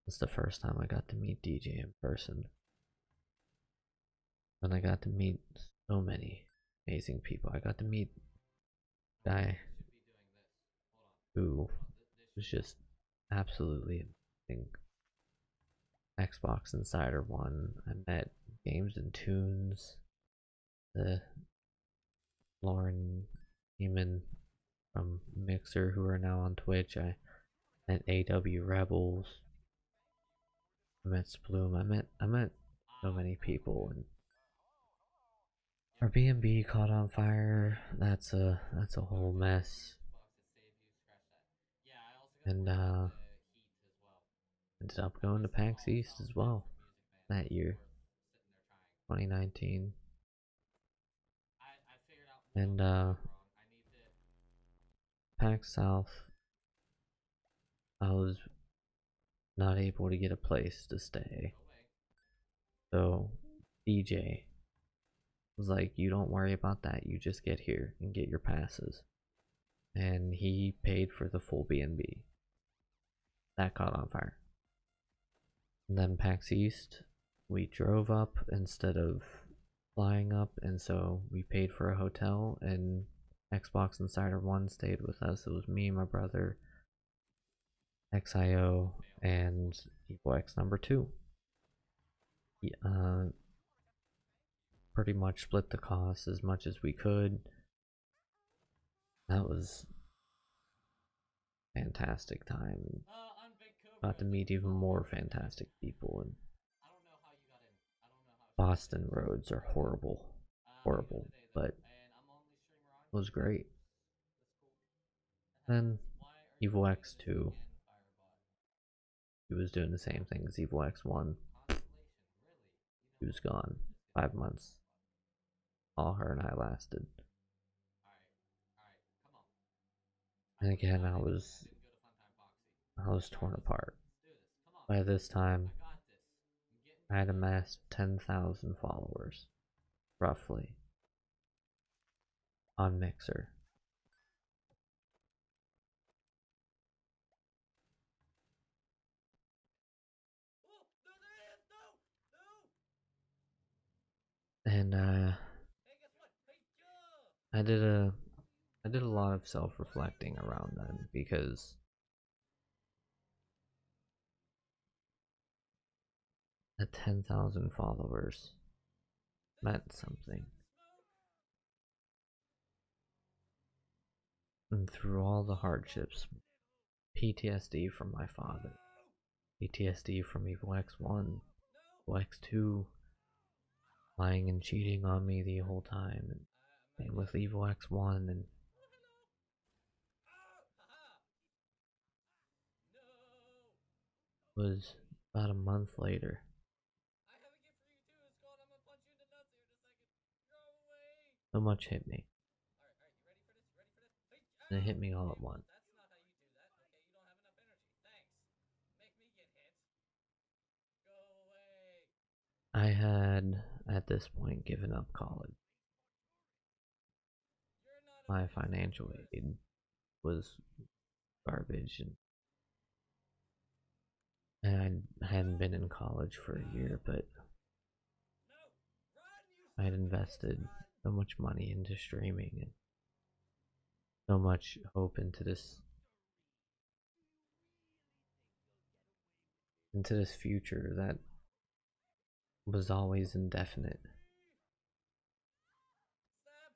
[SPEAKER 1] It's the first time I got to meet DJ in person. And I got to meet so many amazing people. I got to meet a
[SPEAKER 2] Hold on,
[SPEAKER 1] guy
[SPEAKER 2] this should be doing this. Hold on.
[SPEAKER 1] who
[SPEAKER 2] Hold on. This
[SPEAKER 1] was
[SPEAKER 2] should be.
[SPEAKER 1] just absolutely amazing. Xbox Insider One. I met Games and Tunes, the Lauren Heeman from Mixer, who are now on Twitch. I met AW Rebels. I met Sploom. I met so
[SPEAKER 2] Ow,
[SPEAKER 1] many
[SPEAKER 2] that was
[SPEAKER 1] people,
[SPEAKER 2] weird.
[SPEAKER 1] and
[SPEAKER 2] Yep.
[SPEAKER 1] our B&B caught on fire. That's a
[SPEAKER 2] Or
[SPEAKER 1] whole
[SPEAKER 2] go to the
[SPEAKER 1] mess.
[SPEAKER 2] music box that saved you. Scratch that. Yeah, I also gotta
[SPEAKER 1] And
[SPEAKER 2] worry about the heat as well.
[SPEAKER 1] ended up
[SPEAKER 2] At
[SPEAKER 1] going to
[SPEAKER 2] least the
[SPEAKER 1] PAX
[SPEAKER 2] small
[SPEAKER 1] East as well
[SPEAKER 2] music van, so
[SPEAKER 1] that
[SPEAKER 2] it's
[SPEAKER 1] year,
[SPEAKER 2] worth sitting there trying.
[SPEAKER 1] 2019.
[SPEAKER 2] I figured out what
[SPEAKER 1] And
[SPEAKER 2] I'm doing wrong. I need to
[SPEAKER 1] PAX South, I was not able to get a place to stay.
[SPEAKER 2] go away.
[SPEAKER 1] So DJ was like, "You don't worry about that. You just get here and get your passes." And he paid for the full B&B. That caught on fire. And then PAX East, we drove up instead of flying up, and so we paid for a hotel, and Xbox Insider One stayed with us. It was me, my brother, XIO,
[SPEAKER 2] Fail.
[SPEAKER 1] and Evo X number two. Uh, Pretty much split the cost as much as we could. That was a fantastic time.
[SPEAKER 2] On Vancouver,
[SPEAKER 1] Got to
[SPEAKER 2] I think
[SPEAKER 1] meet
[SPEAKER 2] the
[SPEAKER 1] even more
[SPEAKER 2] followers are
[SPEAKER 1] fantastic
[SPEAKER 2] connected.
[SPEAKER 1] people. And
[SPEAKER 2] I don't know how you got in. I don't know how she got in.
[SPEAKER 1] Boston roads are horrible,
[SPEAKER 2] How you doing
[SPEAKER 1] horrible,
[SPEAKER 2] today, though?
[SPEAKER 1] but
[SPEAKER 2] And I'm only streamer on
[SPEAKER 1] it was great.
[SPEAKER 2] That's cool. That
[SPEAKER 1] Then
[SPEAKER 2] happens. Why are you
[SPEAKER 1] Evo
[SPEAKER 2] doing this
[SPEAKER 1] X2,
[SPEAKER 2] again, Firebot?
[SPEAKER 1] he was doing the same thing as Evo X1.
[SPEAKER 2] Constellation, really?
[SPEAKER 1] He
[SPEAKER 2] You know
[SPEAKER 1] was
[SPEAKER 2] what?
[SPEAKER 1] gone.
[SPEAKER 2] I'm just gonna
[SPEAKER 1] 5 months. All her and I lasted.
[SPEAKER 2] Alright, alright, come on.
[SPEAKER 1] And again, I
[SPEAKER 2] I didn't go to Funtime Foxy.
[SPEAKER 1] was
[SPEAKER 2] Alright,
[SPEAKER 1] torn
[SPEAKER 2] let's do
[SPEAKER 1] apart.
[SPEAKER 2] it. Let's do this. Come on.
[SPEAKER 1] By this time,
[SPEAKER 2] I got this. I'm getting
[SPEAKER 1] I had
[SPEAKER 2] good. I got
[SPEAKER 1] amassed
[SPEAKER 2] this.
[SPEAKER 1] 10,000 followers, roughly, on Mixer.
[SPEAKER 2] Oh, no, there is! No! No!
[SPEAKER 1] And
[SPEAKER 2] Hey, guess what? Hey, Joe!
[SPEAKER 1] I did a I did a lot of self-reflecting around then because at 10,000 followers
[SPEAKER 2] This is
[SPEAKER 1] meant
[SPEAKER 2] where you
[SPEAKER 1] something.
[SPEAKER 2] send the smoke?
[SPEAKER 1] And through all the
[SPEAKER 2] Oh, no!
[SPEAKER 1] hardships, PTSD from my father,
[SPEAKER 2] No!
[SPEAKER 1] PTSD from Evo X1,
[SPEAKER 2] No!
[SPEAKER 1] Evo X2, lying and cheating on me the whole time, and
[SPEAKER 2] I'm
[SPEAKER 1] same
[SPEAKER 2] at
[SPEAKER 1] with
[SPEAKER 2] death.
[SPEAKER 1] Evo X1, and
[SPEAKER 2] Oh, hello! Oh! Haha! No!
[SPEAKER 1] it was about a month later,
[SPEAKER 2] I have a gift for you, too. It's called I'm gonna punch you in the nuts here in a second. Go away!
[SPEAKER 1] so much hit me,
[SPEAKER 2] Alright, alright, you ready for this? You ready for this? Hey,
[SPEAKER 1] and it hit
[SPEAKER 2] ow!
[SPEAKER 1] me all
[SPEAKER 2] Okay,
[SPEAKER 1] at
[SPEAKER 2] well,
[SPEAKER 1] once.
[SPEAKER 2] that's not how you do that. Okay, you don't have enough energy. Thanks. Make me get hit. Go away.
[SPEAKER 1] I had, at this point, given up college.
[SPEAKER 2] You're not a
[SPEAKER 1] My
[SPEAKER 2] peaceful
[SPEAKER 1] financial
[SPEAKER 2] tourist.
[SPEAKER 1] aid was garbage, and I hadn't been in college for a
[SPEAKER 2] No!
[SPEAKER 1] year, but
[SPEAKER 2] No! Run, you
[SPEAKER 1] I had
[SPEAKER 2] stupid bitch!
[SPEAKER 1] invested
[SPEAKER 2] Run!
[SPEAKER 1] so much money into streaming and so much hope into this future that was always indefinite.
[SPEAKER 2] Stab!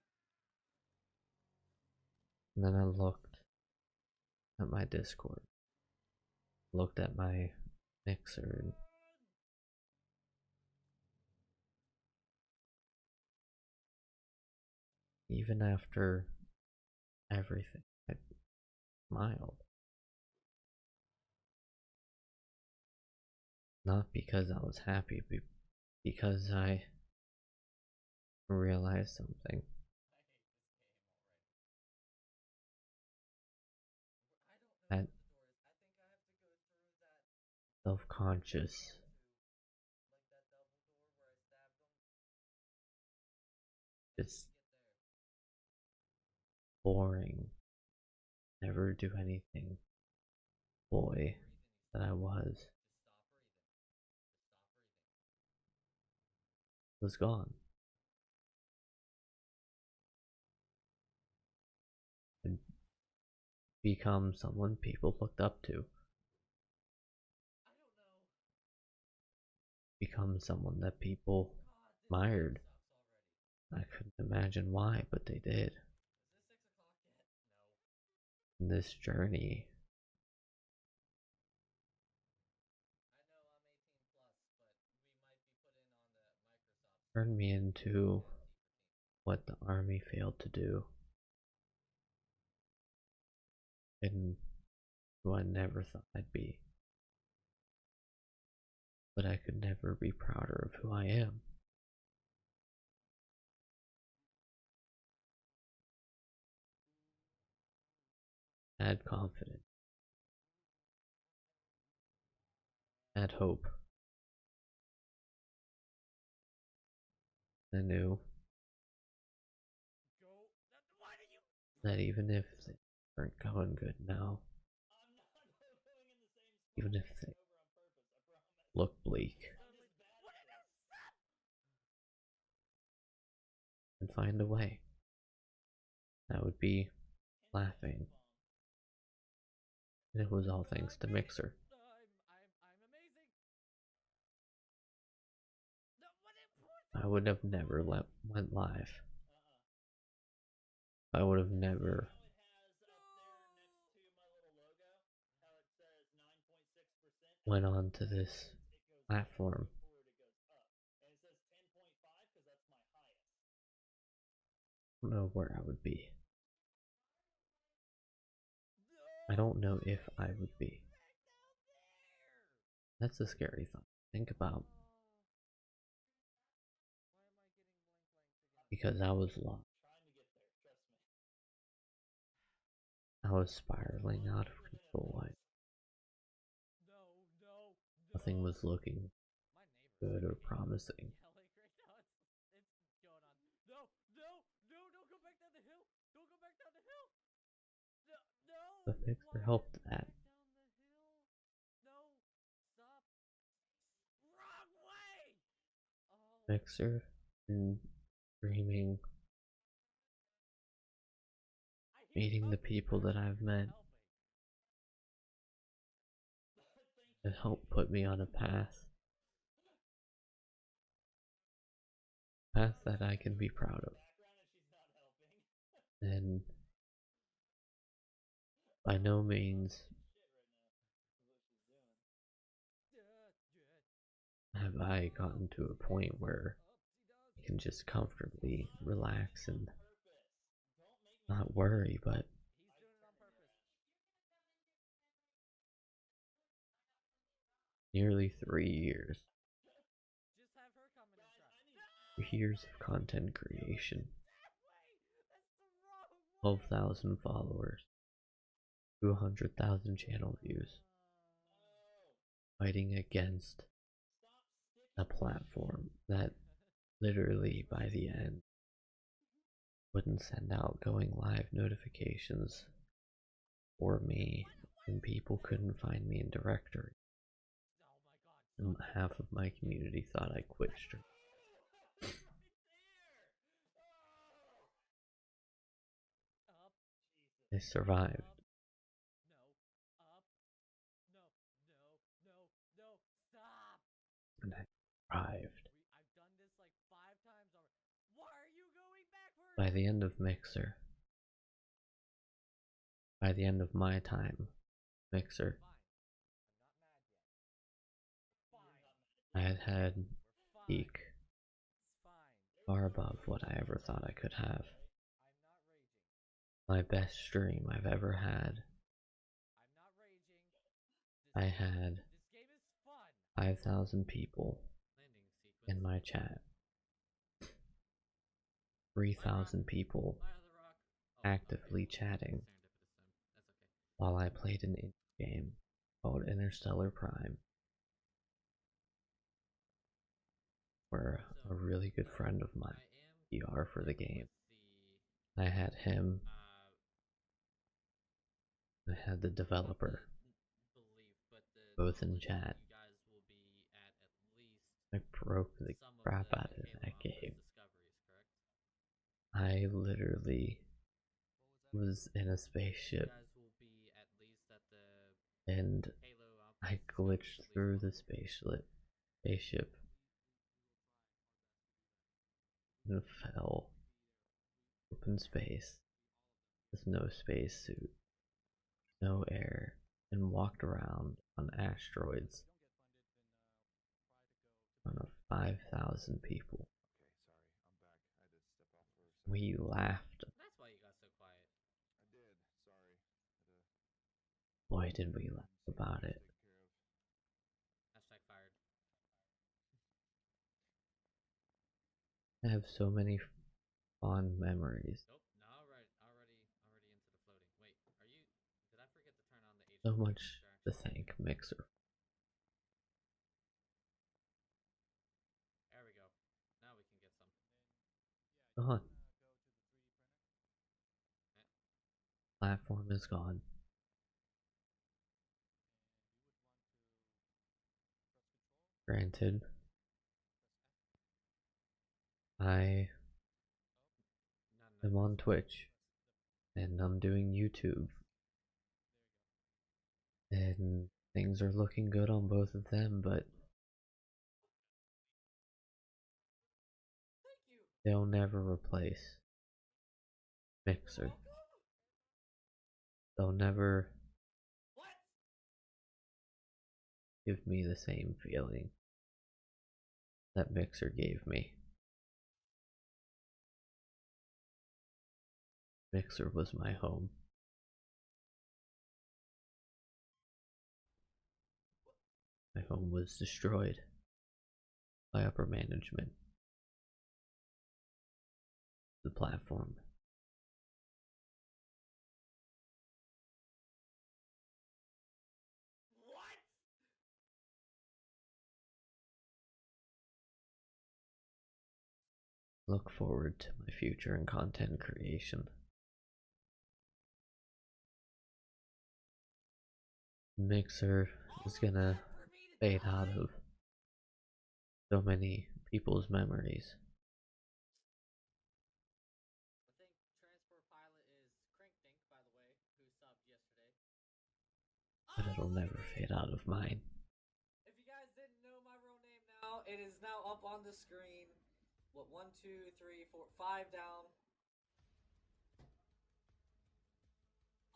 [SPEAKER 1] And then I looked at my Discord, looked at my Mixer, and
[SPEAKER 2] Run!
[SPEAKER 1] even after everything, I smiled. Not because I was happy, but because I realized something.
[SPEAKER 2] I hate this game already. I don't know
[SPEAKER 1] That
[SPEAKER 2] where the door is. I think I have to go through that
[SPEAKER 1] self-conscious,
[SPEAKER 2] like that double door where I stabbed him. I need
[SPEAKER 1] just
[SPEAKER 2] to get there.
[SPEAKER 1] boring never do anything
[SPEAKER 2] Stop
[SPEAKER 1] boy
[SPEAKER 2] breathing,
[SPEAKER 1] that I
[SPEAKER 2] Just
[SPEAKER 1] was
[SPEAKER 2] stop breathing. Just stop breathing.
[SPEAKER 1] was gone and become someone people looked up to,
[SPEAKER 2] I don't know.
[SPEAKER 1] become someone that people
[SPEAKER 2] God, this game
[SPEAKER 1] admired.
[SPEAKER 2] sucks already.
[SPEAKER 1] I couldn't imagine why, but they did.
[SPEAKER 2] Is it 6 o'clock yet? No.
[SPEAKER 1] And this journey
[SPEAKER 2] I know I'm 18 plus, but we might be put in on the Microsoft
[SPEAKER 1] turned me into
[SPEAKER 2] penalty for teen.
[SPEAKER 1] what the army failed to do, and who I never thought I'd be. But I could never be prouder of who I am. Had confidence, had hope. I knew
[SPEAKER 2] Go. Why do you?
[SPEAKER 1] that even if they weren't going good now,
[SPEAKER 2] I'm not going in the same spot
[SPEAKER 1] even if
[SPEAKER 2] over
[SPEAKER 1] they
[SPEAKER 2] and over on purpose. I promise.
[SPEAKER 1] look bleak,
[SPEAKER 2] I'm just bad at this. Stop!
[SPEAKER 1] and find a way. That would be laughing, and it was all thanks
[SPEAKER 2] I'm
[SPEAKER 1] to
[SPEAKER 2] great.
[SPEAKER 1] Mixer.
[SPEAKER 2] I'm amazing. No, what
[SPEAKER 1] I would have never went live.
[SPEAKER 2] Uh-uh.
[SPEAKER 1] I would have
[SPEAKER 2] See
[SPEAKER 1] never
[SPEAKER 2] how it has up there next to my little logo? How it says 9.6%?
[SPEAKER 1] went
[SPEAKER 2] As it
[SPEAKER 1] on
[SPEAKER 2] goes
[SPEAKER 1] to this
[SPEAKER 2] backwards, it goes up. As I
[SPEAKER 1] platform.
[SPEAKER 2] go forward, it goes up. And it says 10.5 because that's my highest.
[SPEAKER 1] I don't know where I would be. I
[SPEAKER 2] No!
[SPEAKER 1] don't know
[SPEAKER 2] Why
[SPEAKER 1] if
[SPEAKER 2] are
[SPEAKER 1] I
[SPEAKER 2] you
[SPEAKER 1] would be.
[SPEAKER 2] going back down there?
[SPEAKER 1] That's a scary thought to think about
[SPEAKER 2] Why am I getting blanks again?
[SPEAKER 1] because I was lost.
[SPEAKER 2] Trying to get there, trust me.
[SPEAKER 1] I was
[SPEAKER 2] Come
[SPEAKER 1] spiraling
[SPEAKER 2] on,
[SPEAKER 1] out
[SPEAKER 2] keep
[SPEAKER 1] of
[SPEAKER 2] living in
[SPEAKER 1] control.
[SPEAKER 2] place. No, no,
[SPEAKER 1] Nothing
[SPEAKER 2] no.
[SPEAKER 1] was looking
[SPEAKER 2] My neighbor's
[SPEAKER 1] good or
[SPEAKER 2] freaking
[SPEAKER 1] promising.
[SPEAKER 2] yelling right now. It's going on. No, no, no, don't go back down the hill. Don't go back down the hill. No, no.
[SPEAKER 1] But Mixer
[SPEAKER 2] Why are
[SPEAKER 1] helped
[SPEAKER 2] you
[SPEAKER 1] that.
[SPEAKER 2] back down the hill? No, stop. Wrong way. Oh,
[SPEAKER 1] Mixer and streaming,
[SPEAKER 2] I hear
[SPEAKER 1] meeting the
[SPEAKER 2] company
[SPEAKER 1] people that
[SPEAKER 2] barking.
[SPEAKER 1] I've
[SPEAKER 2] You're not
[SPEAKER 1] met,
[SPEAKER 2] helping. Thank
[SPEAKER 1] it
[SPEAKER 2] you,
[SPEAKER 1] helped
[SPEAKER 2] baby.
[SPEAKER 1] put me on a path that I can be
[SPEAKER 2] Screaming in
[SPEAKER 1] proud
[SPEAKER 2] the
[SPEAKER 1] of.
[SPEAKER 2] background and she's not helping.
[SPEAKER 1] And by no means
[SPEAKER 2] Shit right now. Is what she's doing.
[SPEAKER 1] have I gotten to a point where I can just comfortably relax and
[SPEAKER 2] Don't make me
[SPEAKER 1] not
[SPEAKER 2] help you
[SPEAKER 1] worry,
[SPEAKER 2] again.
[SPEAKER 1] but
[SPEAKER 2] He's doing it on purpose.
[SPEAKER 1] nearly 3 years.
[SPEAKER 2] Just have her come in and try. No!
[SPEAKER 1] 3 years of
[SPEAKER 2] Why are you
[SPEAKER 1] content
[SPEAKER 2] doing it
[SPEAKER 1] creation,
[SPEAKER 2] that way? That's the wrong way.
[SPEAKER 1] 12,000 followers, 200,000 channel views,
[SPEAKER 2] Oh.
[SPEAKER 1] fighting against
[SPEAKER 2] Stop
[SPEAKER 1] a
[SPEAKER 2] sticking to the shit.
[SPEAKER 1] platform that literally by the end wouldn't send out going live notifications for me, and people couldn't find me in directory.
[SPEAKER 2] Oh my god,
[SPEAKER 1] And
[SPEAKER 2] stop it.
[SPEAKER 1] half of my community thought I quit streaming.
[SPEAKER 2] Right there! Oh! Up.
[SPEAKER 1] I
[SPEAKER 2] Jesus.
[SPEAKER 1] survived,
[SPEAKER 2] Up. No. Up. No. No. No. No. Stop!
[SPEAKER 1] and I thrived.
[SPEAKER 2] I've done this like 5 times already. Why are you going backwards?
[SPEAKER 1] By the end of Mixer, by the end of my time, Mixer,
[SPEAKER 2] Fine. I'm not mad yet. Fine.
[SPEAKER 1] I had had
[SPEAKER 2] We're fine.
[SPEAKER 1] peak
[SPEAKER 2] It's fine.
[SPEAKER 1] far above what I ever thought I could have.
[SPEAKER 2] I'm not raging.
[SPEAKER 1] My best stream I've ever had.
[SPEAKER 2] I'm not raging.
[SPEAKER 1] I had
[SPEAKER 2] This game is fun.
[SPEAKER 1] 5,000 people
[SPEAKER 2] Landing
[SPEAKER 1] in
[SPEAKER 2] sequence.
[SPEAKER 1] my chat,
[SPEAKER 2] My rock.
[SPEAKER 1] 3,000 people
[SPEAKER 2] My other rock. Oh, okay.
[SPEAKER 1] actively chatting
[SPEAKER 2] Serendipitous then. That's okay.
[SPEAKER 1] while I played an indie game called Interstellar Prime, where
[SPEAKER 2] So,
[SPEAKER 1] a really good friend of mine,
[SPEAKER 2] I am
[SPEAKER 1] PR for the
[SPEAKER 2] dealing
[SPEAKER 1] game,
[SPEAKER 2] with the
[SPEAKER 1] I had him I had the
[SPEAKER 2] Not the
[SPEAKER 1] developer
[SPEAKER 2] belief, but the
[SPEAKER 1] both in
[SPEAKER 2] knowledge that
[SPEAKER 1] chat.
[SPEAKER 2] you guys will be at least
[SPEAKER 1] I broke the
[SPEAKER 2] some of
[SPEAKER 1] crap
[SPEAKER 2] the
[SPEAKER 1] out of
[SPEAKER 2] Halo
[SPEAKER 1] that
[SPEAKER 2] Outpost
[SPEAKER 1] game.
[SPEAKER 2] discoveries, correct?
[SPEAKER 1] I literally was in a
[SPEAKER 2] You
[SPEAKER 1] spaceship
[SPEAKER 2] guys will be at least at the
[SPEAKER 1] and
[SPEAKER 2] Halo
[SPEAKER 1] I
[SPEAKER 2] Outpost discoveries,
[SPEAKER 1] glitched
[SPEAKER 2] at least
[SPEAKER 1] through
[SPEAKER 2] one
[SPEAKER 1] the
[SPEAKER 2] of them.
[SPEAKER 1] spaceship and fell open space with no spacesuit, no air, and walked around on asteroids in front of 5,000 people. We laughed.
[SPEAKER 2] That's why you got so quiet.
[SPEAKER 1] Boy, did we laugh about it.
[SPEAKER 2] Hashtag fired.
[SPEAKER 1] I have so many fond memories.
[SPEAKER 2] Nope. No, already into the floating. Wait, are you? Did I forget to turn on the
[SPEAKER 1] So
[SPEAKER 2] HUD
[SPEAKER 1] much to
[SPEAKER 2] extraction?
[SPEAKER 1] thank Mixer.
[SPEAKER 2] There we go. Now we can get some.
[SPEAKER 1] Gone.
[SPEAKER 2] Eh,
[SPEAKER 1] Platform is gone. Granted, I
[SPEAKER 2] not enough
[SPEAKER 1] am on
[SPEAKER 2] resources.
[SPEAKER 1] Twitch and I'm doing YouTube, and things are looking good on both of them, but
[SPEAKER 2] Thank you.
[SPEAKER 1] they'll never replace
[SPEAKER 2] You're
[SPEAKER 1] Mixer.
[SPEAKER 2] welcome.
[SPEAKER 1] They'll never
[SPEAKER 2] What?
[SPEAKER 1] give me the same feeling that Mixer gave me. Mixer was my home. My home was destroyed by upper management. The platform.
[SPEAKER 2] What?
[SPEAKER 1] Look forward to my future in content creation. Mixer
[SPEAKER 2] All
[SPEAKER 1] is
[SPEAKER 2] of
[SPEAKER 1] gonna
[SPEAKER 2] that for me to
[SPEAKER 1] fade out
[SPEAKER 2] die?
[SPEAKER 1] of so many people's memories,
[SPEAKER 2] I think transport pilot is Crank Dink, by the way, who subbed yesterday.
[SPEAKER 1] but
[SPEAKER 2] Oh,
[SPEAKER 1] it'll
[SPEAKER 2] look at
[SPEAKER 1] never
[SPEAKER 2] me!
[SPEAKER 1] fade out of mine.
[SPEAKER 2] If you guys didn't know my real name now, it is now up on the screen. What, one, two, three, four, five down.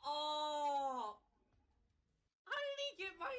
[SPEAKER 2] Oh! How did he get my